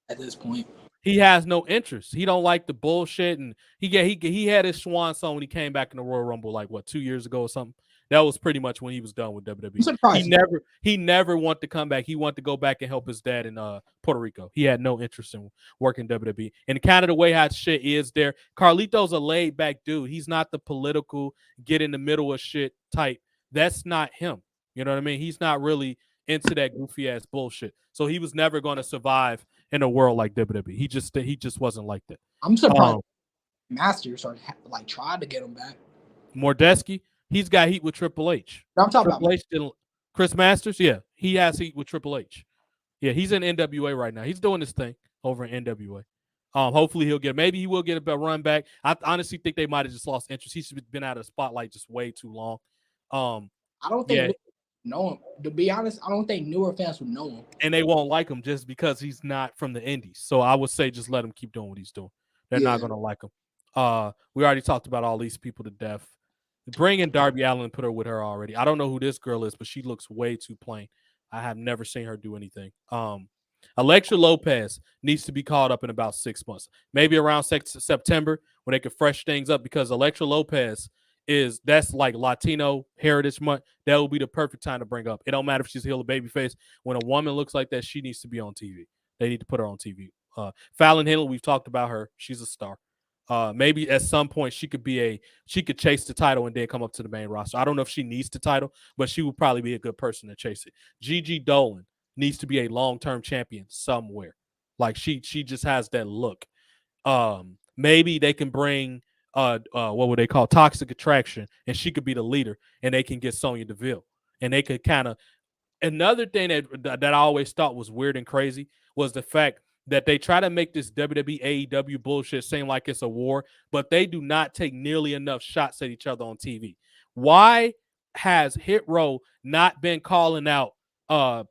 at this point. He has no interest. He don't like the bullshit, and he had his swan song when he came back in the Royal Rumble, like 2 years ago or something. That was pretty much when he was done with WWE. He never wanted to come back. He wanted to go back and help his dad in Puerto Rico. He had no interest in working WWE. And kind of the way how shit is there, Carlito's a laid back dude. He's not the political get in the middle of shit type. That's not him. You know what I mean? He's not really into that goofy ass bullshit. So he was never going to survive in a world like WWE. He just wasn't like that. I'm surprised Masters tried to get him back. Mordeski, he's got heat with Triple H. I'm talking about Chris Masters. Yeah, he has heat with Triple H. Yeah, he's in NWA right now. He's doing this thing over in NWA. Hopefully maybe he will get a run back. I honestly think they might have just lost interest. He's been out of the spotlight just way too long. I don't think know him. To be honest, I don't think newer fans would know him. And they won't like him just because he's not from the Indies. So I would say just let him keep doing what he's doing. They're not going to like him. We already talked about all these people to death. Bring in Darby Allin and put her with her already. I don't know who this girl is, but she looks way too plain. I have never seen her do anything. Elektra Lopez needs to be called up in about 6 months, maybe around September when they can fresh things up, because Elektra Lopez that's like Latino Heritage Month. That will be the perfect time to bring up. It don't matter if she's heel or babyface. When a woman looks like that, she needs to be on TV. They need to put her on TV. Fallon Henley, we've talked about her. She's a star. Maybe at some point she could chase the title and then come up to the main roster. I don't know if she needs the title, but she would probably be a good person to chase it. Gigi Dolan needs to be a long-term champion somewhere. Like she just has that look. Maybe they can bring what would they call Toxic Attraction, and she could be the leader, and they can get Sonya Deville, and they could kind of. Another thing that I always thought was weird and crazy was the fact that they try to make this WWE AEW bullshit seem like it's a war, but they do not take nearly enough shots at each other on TV. Why has Hit Row not been calling out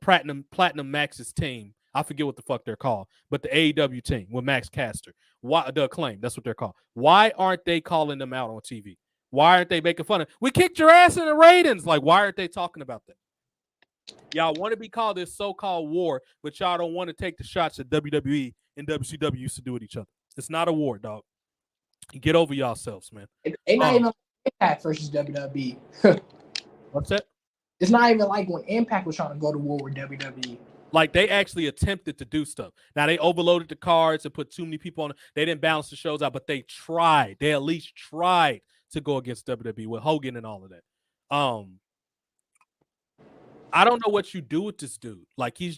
Platinum Max's team? I forget what the fuck they're called, but the AEW team with Max Caster. Why the Acclaim? That's what they're called. Why aren't they calling them out on TV? Why aren't they making fun of? We kicked your ass in the ratings. Like, why aren't they talking about that? Y'all want to be called this so-called war, but y'all don't want to take the shots that WWE and WCW used to do with each other. It's not a war, dog. Get over yourselves, man. It's not even Impact versus WWE. What's that? It's not even like when Impact was trying to go to war with WWE. Like, they actually attempted to do stuff. Now, they overloaded the cards and put too many people on. They didn't balance the shows out, but they tried. They at least tried to go against WWE with Hogan and all of that. I don't know what you do with this dude. Like, he's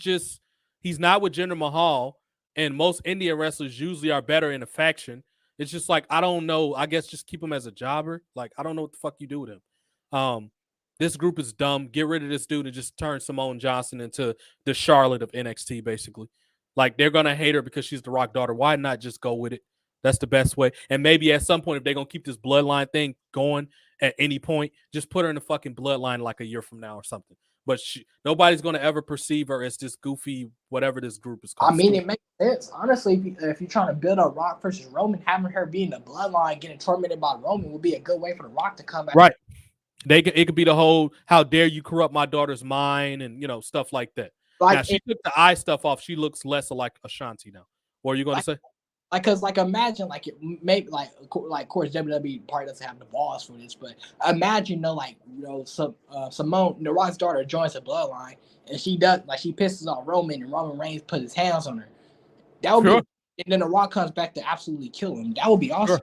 not with Jinder Mahal, and most Indian wrestlers usually are better in a faction. It's just like, I don't know. I guess just keep him as a jobber. Like, I don't know what the fuck you do with him. This group is dumb. Get rid of this dude and just turn Simone Johnson into the Charlotte of NXT, basically. Like, they're going to hate her because she's the Rock daughter. Why not just go with it? That's the best way. And maybe at some point, if they're going to keep this bloodline thing going at any point, just put her in the fucking bloodline like a year from now or something. But nobody's going to ever perceive her as this goofy, whatever this group is called. I mean, it makes sense. Honestly, if you're trying to build up Rock versus Roman, having her be in the bloodline, getting tormented by Roman would be a good way for the Rock to come back. Right. It could be the whole, how dare you corrupt my daughter's mind, and, stuff like that. Like, now, she took the eye stuff off. She looks less like Ashanti now. What are you going to say? Because imagine, it maybe, of course, WWE probably doesn't have the balls for this, but imagine, Simone, the Rock's daughter, joins the bloodline, and she pisses off Roman, and Roman Reigns puts his hands on her. That would be, and then the Rock comes back to absolutely kill him. That would be awesome. Sure.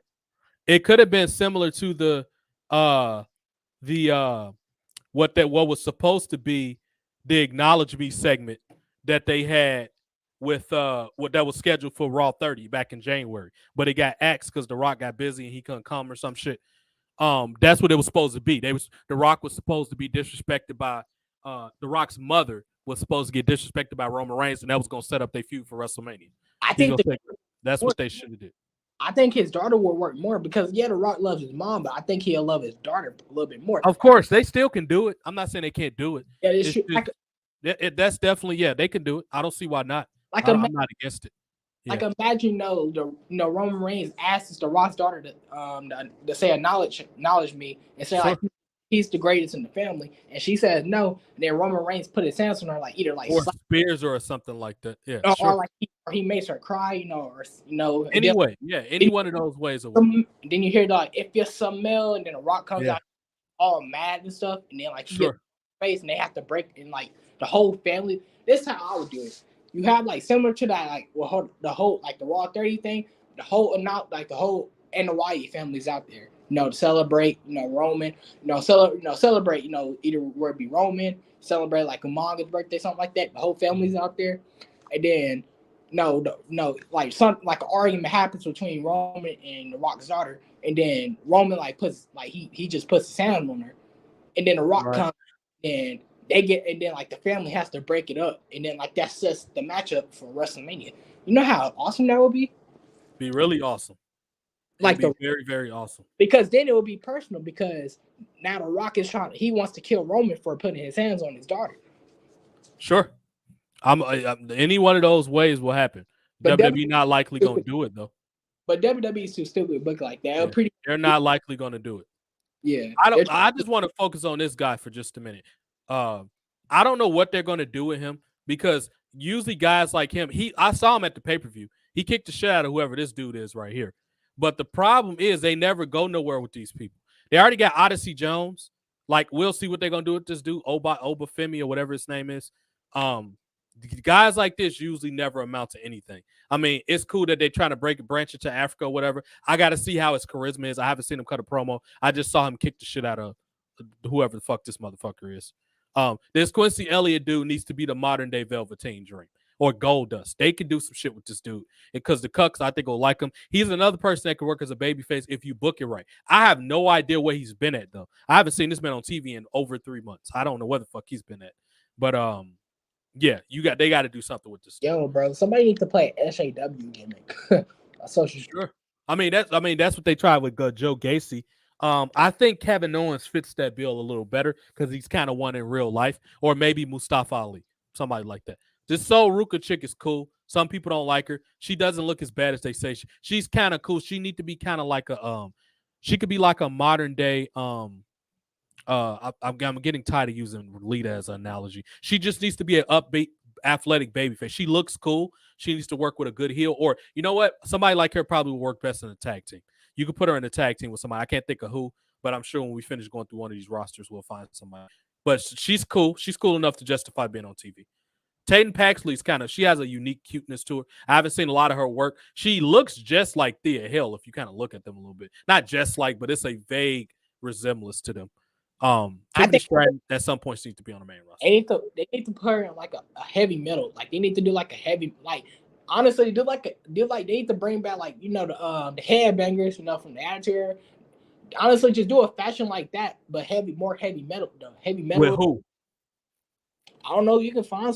It could have been similar to what was supposed to be the Acknowledge Me segment that they had with what that was scheduled for Raw 30 back in January, but it got axed because The Rock got busy and he couldn't come or some shit. That's what it was supposed to be. The Rock was supposed to be disrespected by The Rock's mother was supposed to get disrespected by Roman Reigns, and that was going to set up their feud for WrestleMania. I think that's what they should have did. I think his daughter will work more because, The Rock loves his mom, but I think he'll love his daughter a little bit more. Of course, they still can do it. I'm not saying they can't do it. Yeah, that's definitely, they can do it. I don't see why not. I'm not against it. Yeah. Imagine, Roman Reigns asks The Rock's daughter to say acknowledge me and say, like, he's the greatest in the family, and she says no. And then Roman Reigns put his hands on her, or spears her or something like that. Yeah, or he makes her cry, Anyway, any one of those ways. Then you hear if you're Samuel, and then The Rock comes out all mad and stuff, and then he gets face, and they have to break, and the whole family. This is how I would do it. You have similar to that, the whole the Raw 30 thing, the whole and the Wyatt families out there. To celebrate, Roman, celebrate, either where it be Roman, celebrate Umanga's birthday, something like that. The whole family's out there. And then, something like an argument happens between Roman and The Rock's daughter. And then Roman, puts, he just puts his hands on her. And then The Rock comes and they get, and then, the family has to break it up. And then, that sets the matchup for WrestleMania. You know how awesome that would be? Be really awesome. Like It'd be very, very awesome. Because then it would be personal because now The Rock is he wants to kill Roman for putting his hands on his daughter. Sure. Any one of those ways will happen. But WWE not likely going to do it, though. But WWE is too stupid to book like that. Yeah, they're not likely going to do it. Yeah. I just want to focus on this guy for just a minute. I don't know what they're going to do with him because usually guys like him, I saw him at the pay-per-view. He kicked the shit out of whoever this dude is right here. But the problem is they never go nowhere with these people. They already got Odyssey Jones. Like, we'll see what they're going to do with this dude, Obafemi or whatever his name is. Guys like this usually never amount to anything. I mean, it's cool that they're trying to branch into Africa or whatever. I got to see how his charisma is. I haven't seen him cut a promo. I just saw him kick the shit out of whoever the fuck this motherfucker is. This Quincy Elliott dude needs to be the modern day Velveteen Dream or Goldust. They can do some shit with this dude because the Cucks, I think, will like him. He's another person that can work as a babyface if you book it right. I have no idea where he's been at, though. I haven't seen this man on TV in over 3 months. I don't know where the fuck he's been at. But yeah, they got to do something with this. Yo, bro, somebody needs to play SAW gimmick. Sure. I mean that's what they tried with Joe Gacy. I think Kevin Owens fits that bill a little better because he's kind of one in real life, or maybe Mustafa Ali, somebody like that. This Sol Ruka chick is cool. Some people don't like her. She doesn't look as bad as they say. She's kind of cool. She need to be kind of like she could be like a modern day I'm getting tired of using Lita as an analogy. She just needs to be an upbeat, athletic babyface. She looks cool. She needs to work with a good heel, or you know what? Somebody like her probably will work best in a tag team. You could put her in a tag team with somebody. I can't think of who, but I'm sure when we finish going through one of these rosters, we'll find somebody. But she's cool. She's cool enough to justify being on TV. Tatum Paxley's she has a unique cuteness to her. I haven't seen a lot of her work. She looks just like Thea Hill if you kind of look at them a little bit. Not just like, but it's a vague resemblance to them. I think Stratton at some point needs to be on the main roster. They need to put her in like a heavy metal. Like they need to do like a heavy, like honestly, they need to bring back like the headbangers, from the Attitude. Honestly, just do a fashion like that, but more heavy metal though. Heavy metal. With who? I don't know. You can find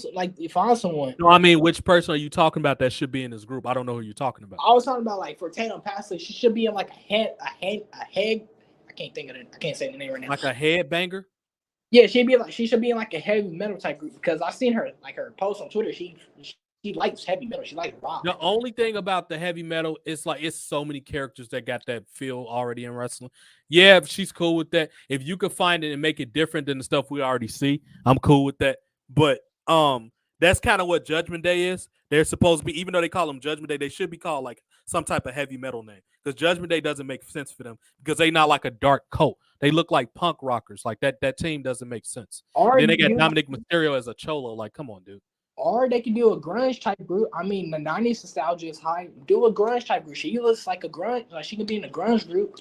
someone. No, I mean, which person are you talking about that should be in this group? I don't know who you're talking about. I was talking about like for Tatum Paxley, she should be in like a head. I can't think of it. I can't say the name right now. Like a headbanger? Yeah, she should be in like a heavy metal type group because I've seen her her post on Twitter. She likes heavy metal. She likes rock. The only thing about the heavy metal is like it's so many characters that got that feel already in wrestling. Yeah, she's cool with that. If you could find it and make it different than the stuff we already see, I'm cool with that. But that's kind of what Judgment Day is. They're supposed to be, even though they call them Judgment Day, they should be called like some type of heavy metal name. Because Judgment Day doesn't make sense for them because they not like a dark cult. They look like punk rockers. Like that team doesn't make sense. Then they got Dominic Mysterio as a cholo. Like, come on, dude. Or they can do a grunge type group. I mean, the 90s nostalgia is high. Do a grunge type group. She looks like a grunge. Like she can be in a grunge group.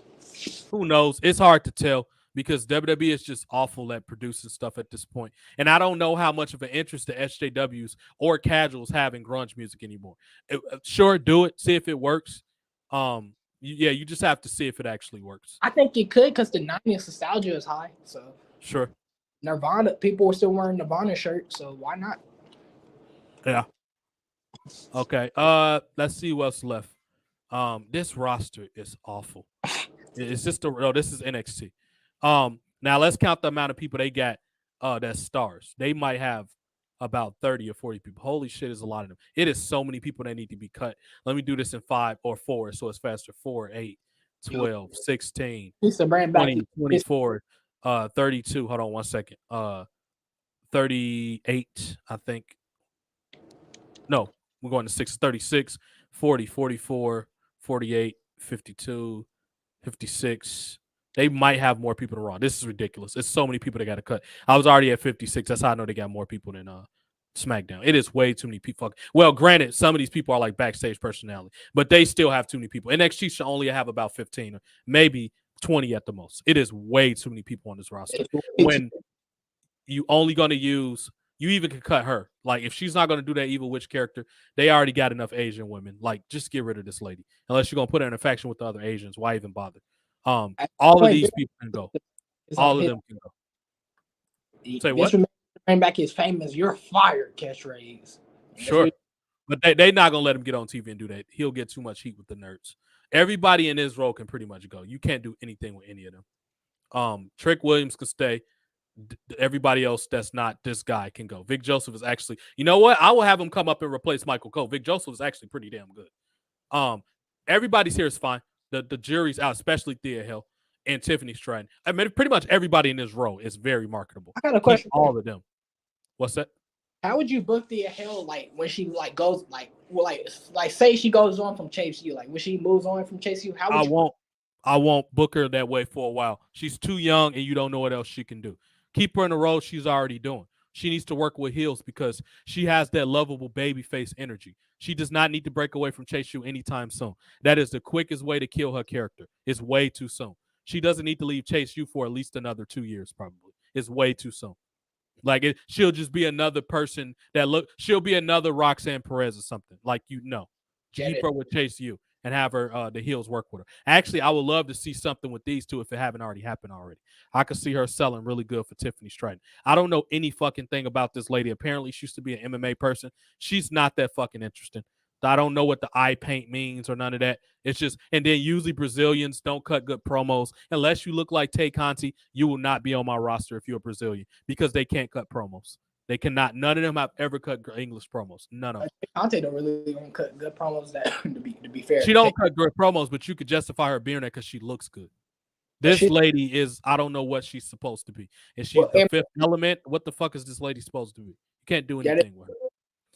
Who knows? It's hard to tell because WWE is just awful at producing stuff at this point. And I don't know how much of an interest the SJWs or casuals have in grunge music anymore. Sure, do it. See if it works. You just have to see if it actually works. I think it could because the 90s nostalgia is high. So sure. Nirvana, people are still wearing Nirvana shirts, so why not? Yeah. Okay. Let's see what's left. This roster is awful. It's just this is NXT. Now let's count the amount of people they got that's stars. They might have about 30 or 40 people. Holy shit, is a lot of them. It is so many people that need to be cut. Let me do this in 5 or 4 so it's faster. 4, 8, 12, 16, 20, 24, 32. Hold on one second. 38, I think. No, we're going to 6, 36, 40, 44, 48, 52, 56. They might have more people than Raw. This is ridiculous. It's so many people they got to cut. I was already at 56. That's how I know they got more people than SmackDown. It is way too many people. Well, granted, some of these people are like backstage personality, but they still have too many people. NXT should only have about 15 or maybe 20 at the most. It is way too many people on this roster. When you only going to use, you even can cut her. Like, if she's not going to do that evil witch character, they already got enough Asian women. Like, just get rid of this lady. Unless you're going to put her in a faction with the other Asians. Why even bother? All of these people can go. All of them can go. Say what? Bring back his famous "You're fired" catchphrase. Sure. But they not going to let him get on TV and do that. He'll get too much heat with the nerds. Everybody in this role can pretty much go. You can't do anything with any of them. Trick Williams can stay. Everybody else that's not this guy can go. Vic Joseph is actually, you know what? I will have him come up and replace Michael Cole. Vic Joseph is actually pretty damn good. Everybody's here is fine. The jury's out, especially Thea Hill and Tiffany Stratton. I mean, pretty much everybody in this row is very marketable. I got a question. All of them. What's that? How would you book the Hill like when she like goes like say she goes on from Chase U, like when she moves on from Chase U? How would I won't book her that way for a while. She's too young and you don't know what else she can do. Keep her in the role she's already doing. She needs to work with heels because she has that lovable babyface energy. She does not need to break away from Chase U anytime soon. That is the quickest way to kill her character. It's way too soon. She doesn't need to leave Chase U for at least another 2 years, probably. It's way too soon. Like she'll just be another person she'll be another Roxanne Perez or something. Like, keep her with Chase U and have her the heels work with her. Actually, I would love to see something with these two if it haven't already happened already. I could see her selling really good for Tiffany Stratton. I don't know any fucking thing about this lady. Apparently, she used to be an MMA person. She's not that fucking interesting. I don't know what the eye paint means or none of that. It's just, and then usually Brazilians don't cut good promos. Unless you look like Tay Conti, you will not be on my roster if you're a Brazilian because they can't cut promos. They cannot. None of them have ever cut English promos. None of them. Conte don't really cut good promos. That to be fair, she don't cut good promos, but you could justify her being there because she looks good. This lady is, I don't know what she's supposed to be. Is she the fifth element? What the fuck is this lady supposed to be? You can't do anything with her.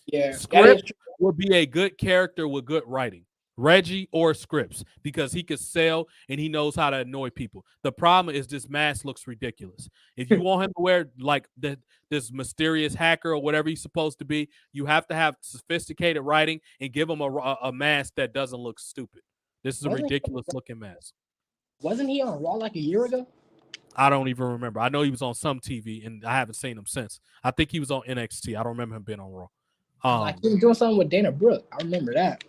Yeah, Scripps would be a good character with good writing. Reggie or Scripps, because he could sell and he knows how to annoy people. The problem is this mask looks ridiculous. If you want him to wear like this mysterious hacker or whatever he's supposed to be, you have to have sophisticated writing and give him a mask that doesn't look stupid. This is a ridiculous looking mask. Wasn't he on Raw like a year ago? I don't even remember. I know he was on some TV and I haven't seen him since. I think he was on NXT. I don't remember him being on Raw. Like he was doing something with Dana Brooke. I remember that.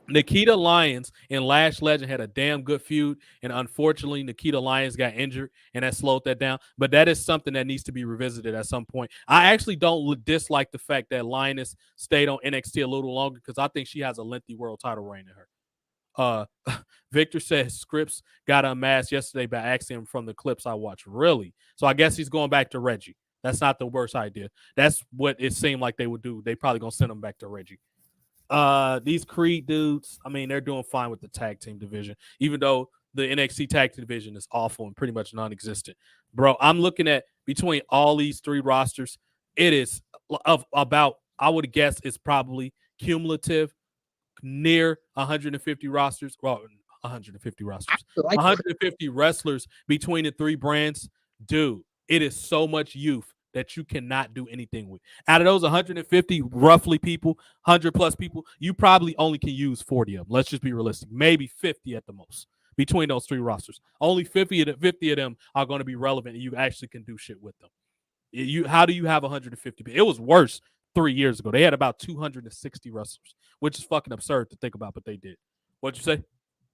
Nikita Lyons and Lash Legend had a damn good feud, and unfortunately, Nikita Lyons got injured, and that slowed that down. But that is something that needs to be revisited at some point. I actually don't dislike the fact that Lioness stayed on NXT a little longer because I think she has a lengthy world title reign in her. Victor says Scripps got unmasked yesterday by accident from the clips I watched. Really? So I guess he's going back to Reggie. That's not the worst idea. That's what it seemed like they would do. They probably gonna send him back to Reggie. These Creed dudes, I mean, they're doing fine with the tag team division, even though the NXT tag team division is awful and pretty much non-existent. Bro, I'm looking at between all these three rosters, it is about, I would guess it's probably cumulative near 150 rosters. Well, 150 rosters. 150 wrestlers between the three brands. Dude, it is so much youth that you cannot do anything with. Out of those 150 roughly people, 100 plus people, you probably only can use 40 of them. Let's just be realistic. Maybe 50 at the most between those three rosters. Only 50 of them are going to be relevant and you actually can do shit with them. How do you have 150 people? It was worse 3 years ago. They had about 260 wrestlers, which is fucking absurd to think about, but they did. What'd you say?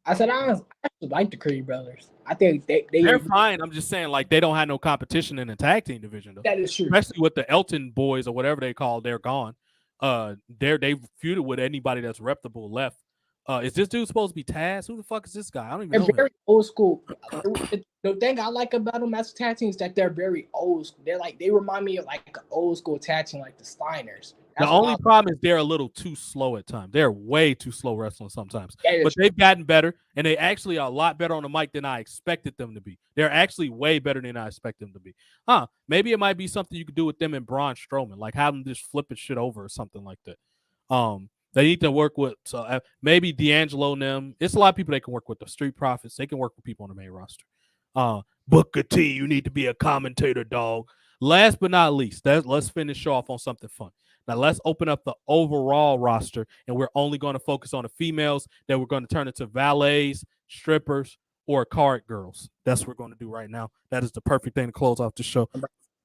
I said I actually like the Creed brothers. I think they're fine. I'm just saying, like, they don't have no competition in the tag team division, though. That is true. Especially with the Elton boys or whatever they call, they're gone. They've feuded with anybody that's reputable left. Is this dude supposed to be Taz? Who the fuck is this guy? I don't even know. They're very old school. The thing I like about them as tag team is that they're very old school. They remind me of like an old school tag team, like the Steiners. The only problem is they're a little too slow at times. They're way too slow wrestling sometimes. But they've gotten better, and they actually are a lot better on the mic than I expected them to be. They're actually way better than I expect them to be. Maybe it might be something you could do with them and Braun Strowman, like have them just flipping shit over or something like that. They need to work with maybe D'Angelo and them. It's a lot of people they can work with. The Street Profits, they can work with people on the main roster. Booker T, you need to be a commentator, dog. Last but not least, let's finish off on something fun. Now, let's open up the overall roster, and we're only going to focus on the females that we're going to turn into valets, strippers, or card girls. That's what we're going to do right now. That is the perfect thing to close off the show.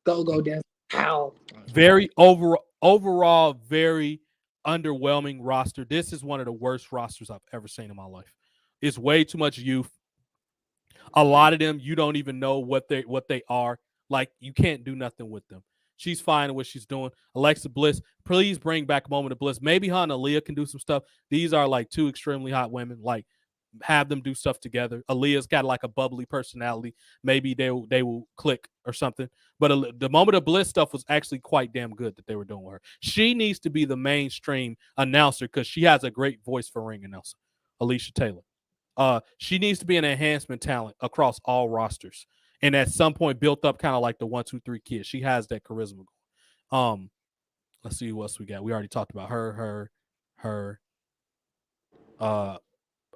Go, dance. How? Very overall, very underwhelming roster. This is one of the worst rosters I've ever seen in my life. It's way too much youth. A lot of them, you don't even know what they are. Like, you can't do nothing with them. She's fine at what she's doing. Alexa Bliss, please bring back a Moment of Bliss. Maybe her and Aaliyah can do some stuff. These are like two extremely hot women. Like, have them do stuff together. Aaliyah's got like a bubbly personality. Maybe they will click or something. But the Moment of Bliss stuff was actually quite damn good that they were doing with her. She needs to be the mainstream announcer because she has a great voice for ring announcer, Alicia Taylor. She needs to be an enhancement talent across all rosters, and at some point built up kind of like the 1, 2, 3 kids. She has that charisma. Let's see what else we got. We already talked about her. I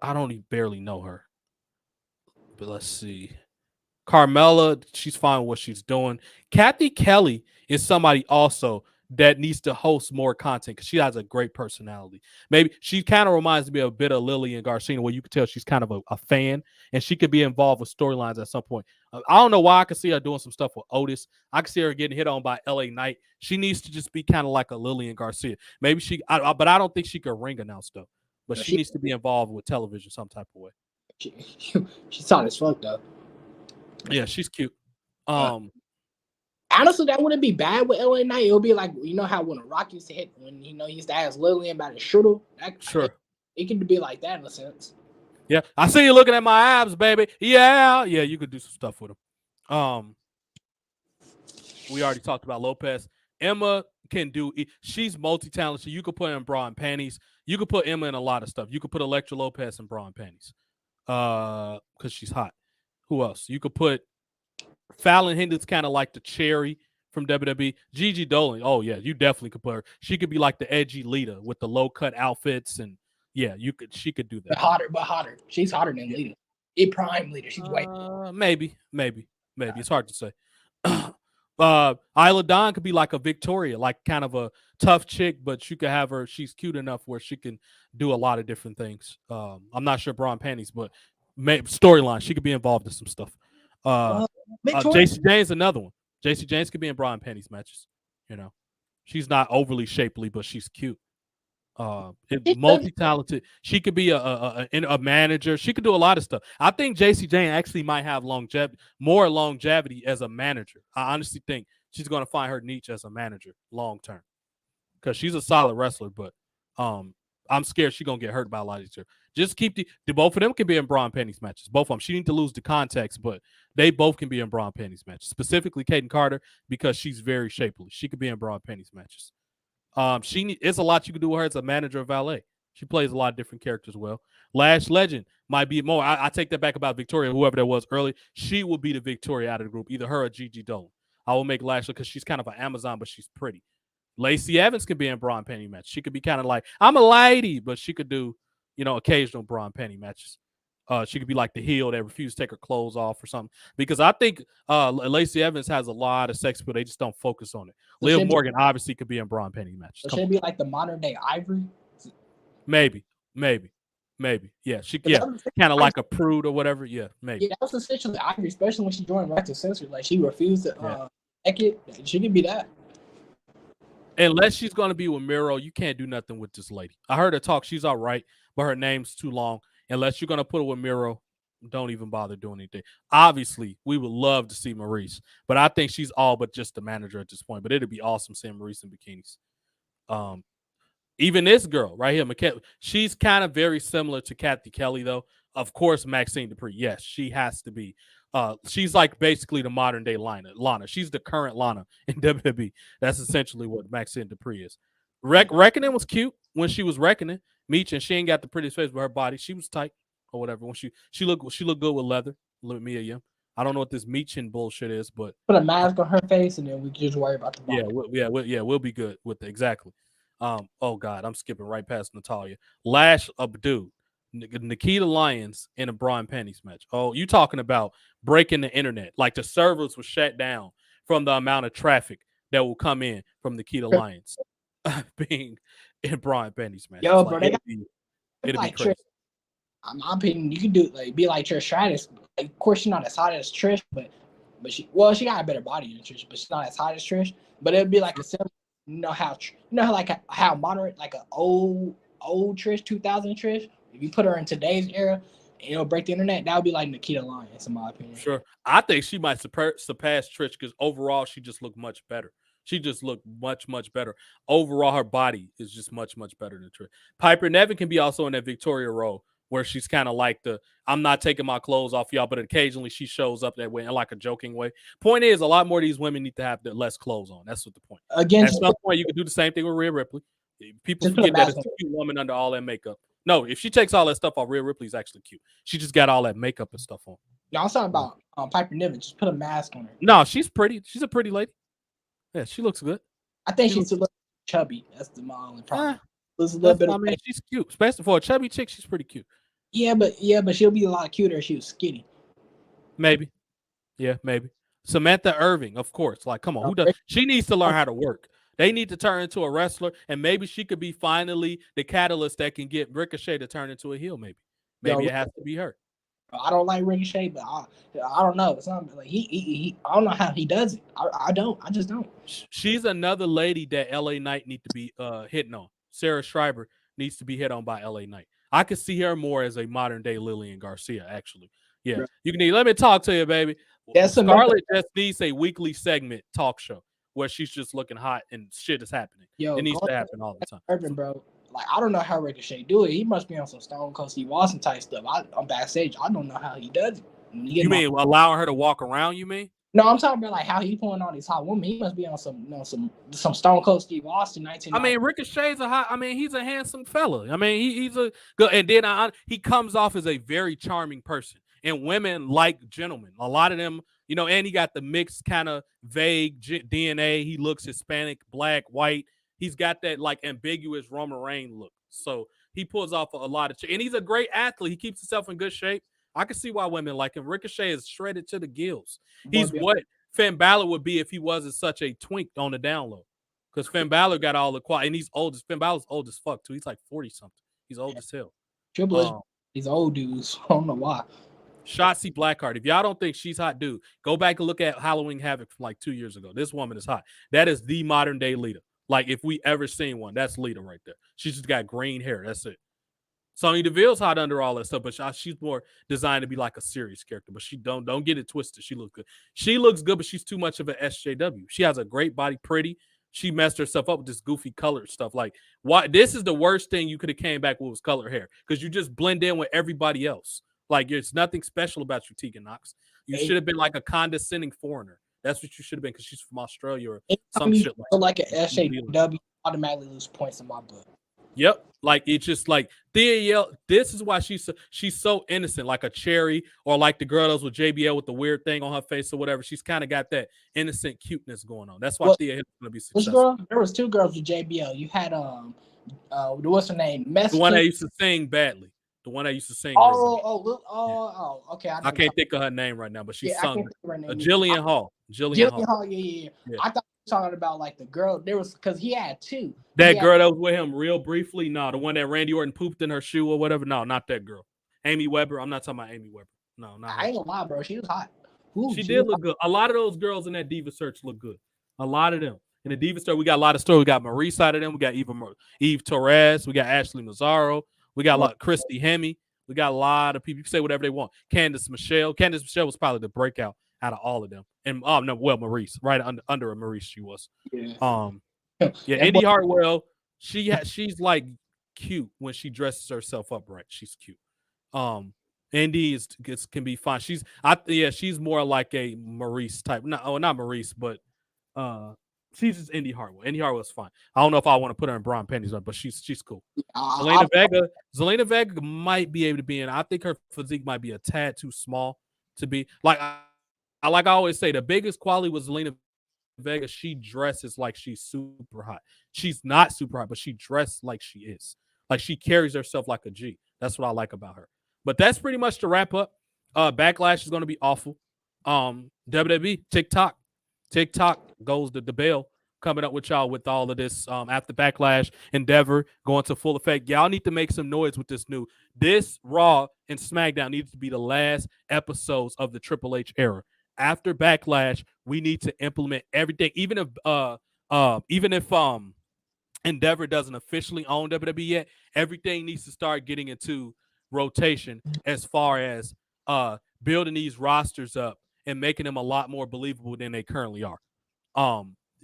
don't even barely know her, but let's see. Carmella, she's fine with what she's doing. Kathy Kelly is somebody also that needs to host more content because she has a great personality. Maybe she kind of reminds me a bit of Lillian Garcia, where you can tell she's kind of a fan and she could be involved with storylines at some point. I don't know why I could see her doing some stuff with Otis. I could see her getting hit on by LA Knight. She needs to just be kind of like a Lillian Garcia. Maybe but I don't think she could ring announce though. But she needs to be involved with television some type of way. She's hot as fuck though. Yeah, she's cute. Honestly, that wouldn't be bad with LA Knight. It would be like, you know how when a Rock used to hit, when he used to ask Lillian about his shuttle. Sure. It could be like that in a sense. Yeah, I see you looking at my abs, baby. Yeah, you could do some stuff with them. We already talked about Lopez. Emma can do. She's multi-talented. You could put her in bra and panties. You could put Emma in a lot of stuff. You could put Elektra Lopez in bra and panties, because she's hot. Who else? You could put Fallon Hender's kind of like the cherry from WWE. Gigi Dolan. Oh yeah, you definitely could put her. She could be like the edgy leader with the low cut outfits, and yeah, she could do that. But hotter. She's hotter than Lita. A prime leader. She's white. Maybe. It's hard to say. Isla Dawn could be like a Victoria, like kind of a tough chick, but you could have her. She's cute enough where she can do a lot of different things. I'm not sure bra and panties, but storyline. She could be involved in some stuff. JC James, another one. JC James could be in bra and panties matches. You know, she's not overly shapely, but she's cute. Multi-talented. She could be a manager. She could do a lot of stuff. I think JC Jane actually might have more longevity as a manager. I honestly think she's going to find her niche as a manager long term because she's a solid wrestler. But I'm scared she's going to get hurt by a lot of these. Just keep both of them can be in bra and panties matches. Both of them. She needs to lose the context, but they both can be in bra and panties matches. Specifically, Kaden Carter because she's very shapely. She could be in bra and panties matches. It's a lot you can do with her as a manager of valet. She plays a lot of different characters well. Lash Legend might be more. I take that back about Victoria, whoever that was early. She will be the Victoria out of the group, either her or Gigi Dolan. I will make Lash because she's kind of an Amazon, but she's pretty. Lacey Evans could be in bra and panty match. She could be kind of like, I'm a lady, but she could do, occasional bra and panty matches. She could be like the heel that refused to take her clothes off or something. Because I think Lacey Evans has a lot of sex, but they just don't focus on it. Liv Morgan obviously could be in bra and panty matches. Should it be like the modern day Ivory? Maybe. Yeah, kind of like a prude or whatever. Yeah, maybe. Yeah, that was essentially Ivory, especially when she joined Right to Censor. Like she refused to take it. She could be that. Unless she's going to be with Miro, you can't do nothing with this lady. I heard her talk. She's all right, but her name's too long. Unless you're going to put her with Miro, don't even bother doing anything. Obviously, we would love to see Maurice, but I think she's all but just the manager at this point. But it'd be awesome seeing Maurice in bikinis. Even this girl right here, she's kind of very similar to Kathy Kelly, though. Of course, Maxine Dupree. Yes, she has to be. She's like basically the modern day Lana. She's the current Lana in WWE. That's essentially what Maxine Dupree is. Reckoning was cute when she was reckoning. Meech, and she ain't got the prettiest face, but her body, she was tight or whatever. When she looked good with leather. Look at Mia Yim. I don't know what this Meechin bullshit is, but put a mask on her face and then we just worry about the body. We'll be good with it. Exactly. Oh God, I'm skipping right past Natalia. Lash Abdu, Nikita Lyons in a bra and panties match. Oh, you talking about breaking the internet? Like the servers were shut down from the amount of traffic that will come in from Nikita Lyons being in bra and panties match. Yo, bro, it'd be crazy. In my opinion, you could do be like Trish Stratus. Like, of course, she's not as hot as Trish, but she got a better body than Trish, but she's not as hot as Trish. But it'd be like a similar. How moderate, like an old Trish, 2000 Trish. If you put her in today's era, and it'll break the internet. That would be like Nikita Lyons, in my opinion. Sure, I think she might surpass Trish because overall she just looked much better. She just looked much, much better. Overall, her body is just much, much better than Trish. Piper Nevin can be also in that Victoria role where she's kind of like I'm not taking my clothes off y'all, but occasionally she shows up that way in like a joking way. Point is, a lot more of these women need to have less clothes on. That's what the point. Again, at some point, you can do the same thing with Rhea Ripley. People forget that it's a cute woman under all that makeup. No, if she takes all that stuff off, Rhea Ripley's actually cute. She just got all that makeup and stuff on. No, I'm talking about Piper Niven. Just put a mask on her. No, she's pretty. She's a pretty lady. Yeah, she looks good. I think she's a little chubby. That's the only problem. She's cute, especially for a chubby chick. She's pretty cute. Yeah, but she'll be a lot cuter if she was skinny. Maybe. Yeah, maybe. Samantha Irving, of course. Like, come on, who does? She needs to learn how to work. They need to turn into a wrestler, and maybe she could be finally the catalyst that can get Ricochet to turn into a heel. Maybe it has to be her. I don't like Ricochet, but I don't know. It's not like he I don't know how he does it. I just don't. She's another lady that LA Knight need to be hitting on. Sarah Schreiber needs to be hit on by LA Knight. I could see her more as a modern day Lillian Garcia, actually. Yeah, you can. Let me talk to you, baby. Scarlett just needs a weekly segment talk show where she's just looking hot and shit is happening. It needs to happen all the time. Urban, bro. Like, I don't know how Ricochet do it. He must be on some Stone Cold Steve Austin type stuff. I'm backstage. I don't know how he does it. You mean allowing her to walk around? You mean? No, I'm talking about like how he pulling on these hot women. He must be on some Stone Cold Steve Austin 1990. I mean, Ricochet's he's a handsome fella. I mean, he's a good, and then he comes off as a very charming person. And women like gentlemen. A lot of them, and he got the mixed kind of vague DNA. He looks Hispanic, black, white. He's got that like ambiguous Roman Reigns look. So he pulls off a lot of and he's a great athlete. He keeps himself in good shape. I can see why women like him. Ricochet is shredded to the gills. He's what Finn Balor would be if he wasn't such a twink on the down low. Because Finn Balor got all the quality, and he's old. Finn Balor's old as fuck too. He's like 40-something. He's old as hell. Triple H, these old dudes. I don't know why. Shotzi Blackheart. If y'all don't think she's hot, dude, go back and look at Halloween Havoc from like 2 years ago. This woman is hot. That is the modern day Lita. Like, if we ever seen one, that's Lita right there. She's just got green hair. That's it. Sonya Deville's hot under all that stuff, but she's more designed to be like a serious character. But she don't get it twisted. She looks good. She looks good, but she's too much of an SJW. She has a great body, pretty. She messed herself up with this goofy colored stuff. Like, why? This is the worst thing you could have came back with was colored hair, because you just blend in with everybody else. Like, there's nothing special about you, Tegan Knox. You should have been like a condescending foreigner. That's what you should have been, because she's from Australia or some shit like an SJW, automatically lose points in my book. Yep. Like, it's just like Thea Yell. This is why she's so innocent, like a cherry, or like the girl that was with JBL with the weird thing on her face or whatever. She's kind of got that innocent cuteness going on. That's why Thea Hill is going to be successful. Which girl? There was two girls with JBL. You had what's her name? The one that used to sing badly. The one that used to sing. Okay. I can't think of her name right now, but she sung. Jillian Hall. Jillian Hall. Yeah. I thought you were talking about like the girl. There was, because he had two. That girl that was with him real briefly. No, the one that Randy Orton pooped in her shoe or whatever. No, not that girl. Amy Weber. I'm not talking about Amy Weber. No, not her. I ain't gonna lie, bro. She was hot. Ooh, she did look good. A lot of those girls in that Diva search look good. A lot of them. In the Diva search, we got a lot of stories. We got Marie side of them. We got Eve Torres. We got Ashley Mazzaro. We got a lot of Christy Hemme. We got a lot of people. You can say whatever they want. Candice Michelle. Candice Michelle was probably the breakout out of all of them. And Maurice, right under a Maurice, she was. Yeah. Indy Hartwell. She's like cute when she dresses herself up right. She's cute. Indy can be fine. She's more like a Maurice type. Not Maurice, but she's just Indy Hartwell. Indy Hartwell's fine. I don't know if I want to put her in brown panties on, but she's cool. Zelina Vega might be able to be in. I think her physique might be a tad too small to be like. I always say, the biggest quality was Zelina Vega. She dresses like she's super hot. She's not super hot, but she dressed like she is. Like, she carries herself like a G. That's what I like about her. But that's pretty much to wrap up. Backlash is going to be awful. WWE, TikTok goes to the bell, coming up with y'all with all of this after Backlash, Endeavor going to full effect. Y'all need to make some noise with this Raw and SmackDown needs to be the last episodes of the Triple H era. After Backlash, we need to implement everything. Even if Endeavor doesn't officially own WWE yet, everything needs to start getting into rotation as far as building these rosters up and making them a lot more believable than they currently are.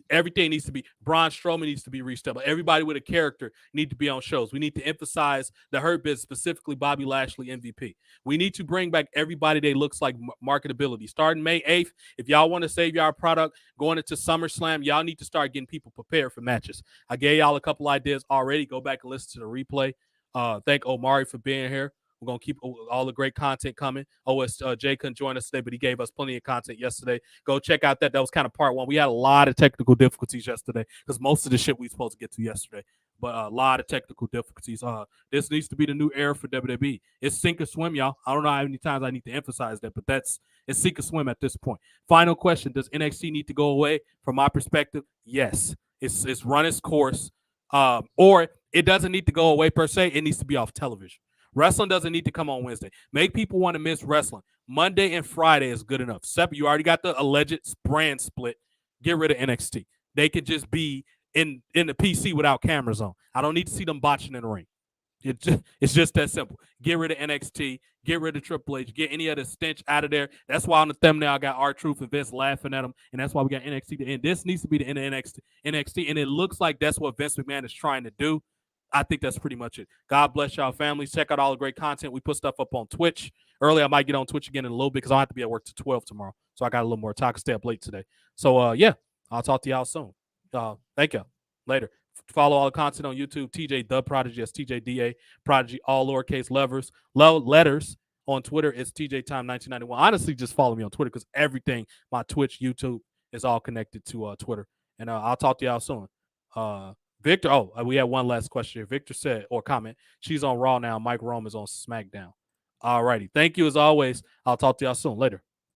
Everything needs to be. Braun Strowman needs to be reestablished. Everybody with a character need to be on shows. We need to emphasize the Hurt Biz, specifically Bobby Lashley MVP. We need to bring back everybody that looks like marketability. Starting May 8th, if y'all want to save y'all product going into SummerSlam, y'all need to start getting people prepared for matches. I gave y'all a couple ideas already. Go back and listen to the replay. Thank Omari for being here. We're going to keep all the great content coming. Jay couldn't join us today, but he gave us plenty of content yesterday. Go check out that. That was kind of part one. We had a lot of technical difficulties yesterday because most of the shit we were supposed to get to yesterday. But a lot of technical difficulties. This needs to be the new era for WWE. It's sink or swim, y'all. I don't know how many times I need to emphasize that, but it's sink or swim at this point. Final question. Does NXT need to go away? From my perspective, yes. It's run its course. Or it doesn't need to go away per se. It needs to be off television. Wrestling doesn't need to come on Wednesday. Make people want to miss wrestling. Monday and Friday is good enough. You already got the alleged brand split. Get rid of NXT. They could just be in the PC without cameras on. I don't need to see them botching in the ring. It's just that simple. Get rid of NXT. Get rid of Triple H. Get any of the stench out of there. That's why on the thumbnail I got R-Truth and Vince laughing at them, and that's why we got NXT to end. This needs to be the end of NXT, and it looks like that's what Vince McMahon is trying to do. I think that's pretty much it. God bless y'all families. Check out all the great content. We put stuff up on Twitch. Early, I might get on Twitch again in a little bit because I'll have to be at work till 12 tomorrow. So I got a little more time. I can stay up late today. So, yeah, I'll talk to y'all soon. Thank y'all. Later. Follow all the content on YouTube. TJ The Prodigy. That's TJDA Prodigy. All lowercase letters. On Twitter, it's TJ Time 1991. Honestly, just follow me on Twitter because everything, my Twitch, YouTube, is all connected to Twitter. And I'll talk to y'all soon. Victor, we have one last question here. Victor said, or comment, she's on Raw now. Mike Rome is on SmackDown. All righty. Thank you as always. I'll talk to y'all soon. Later.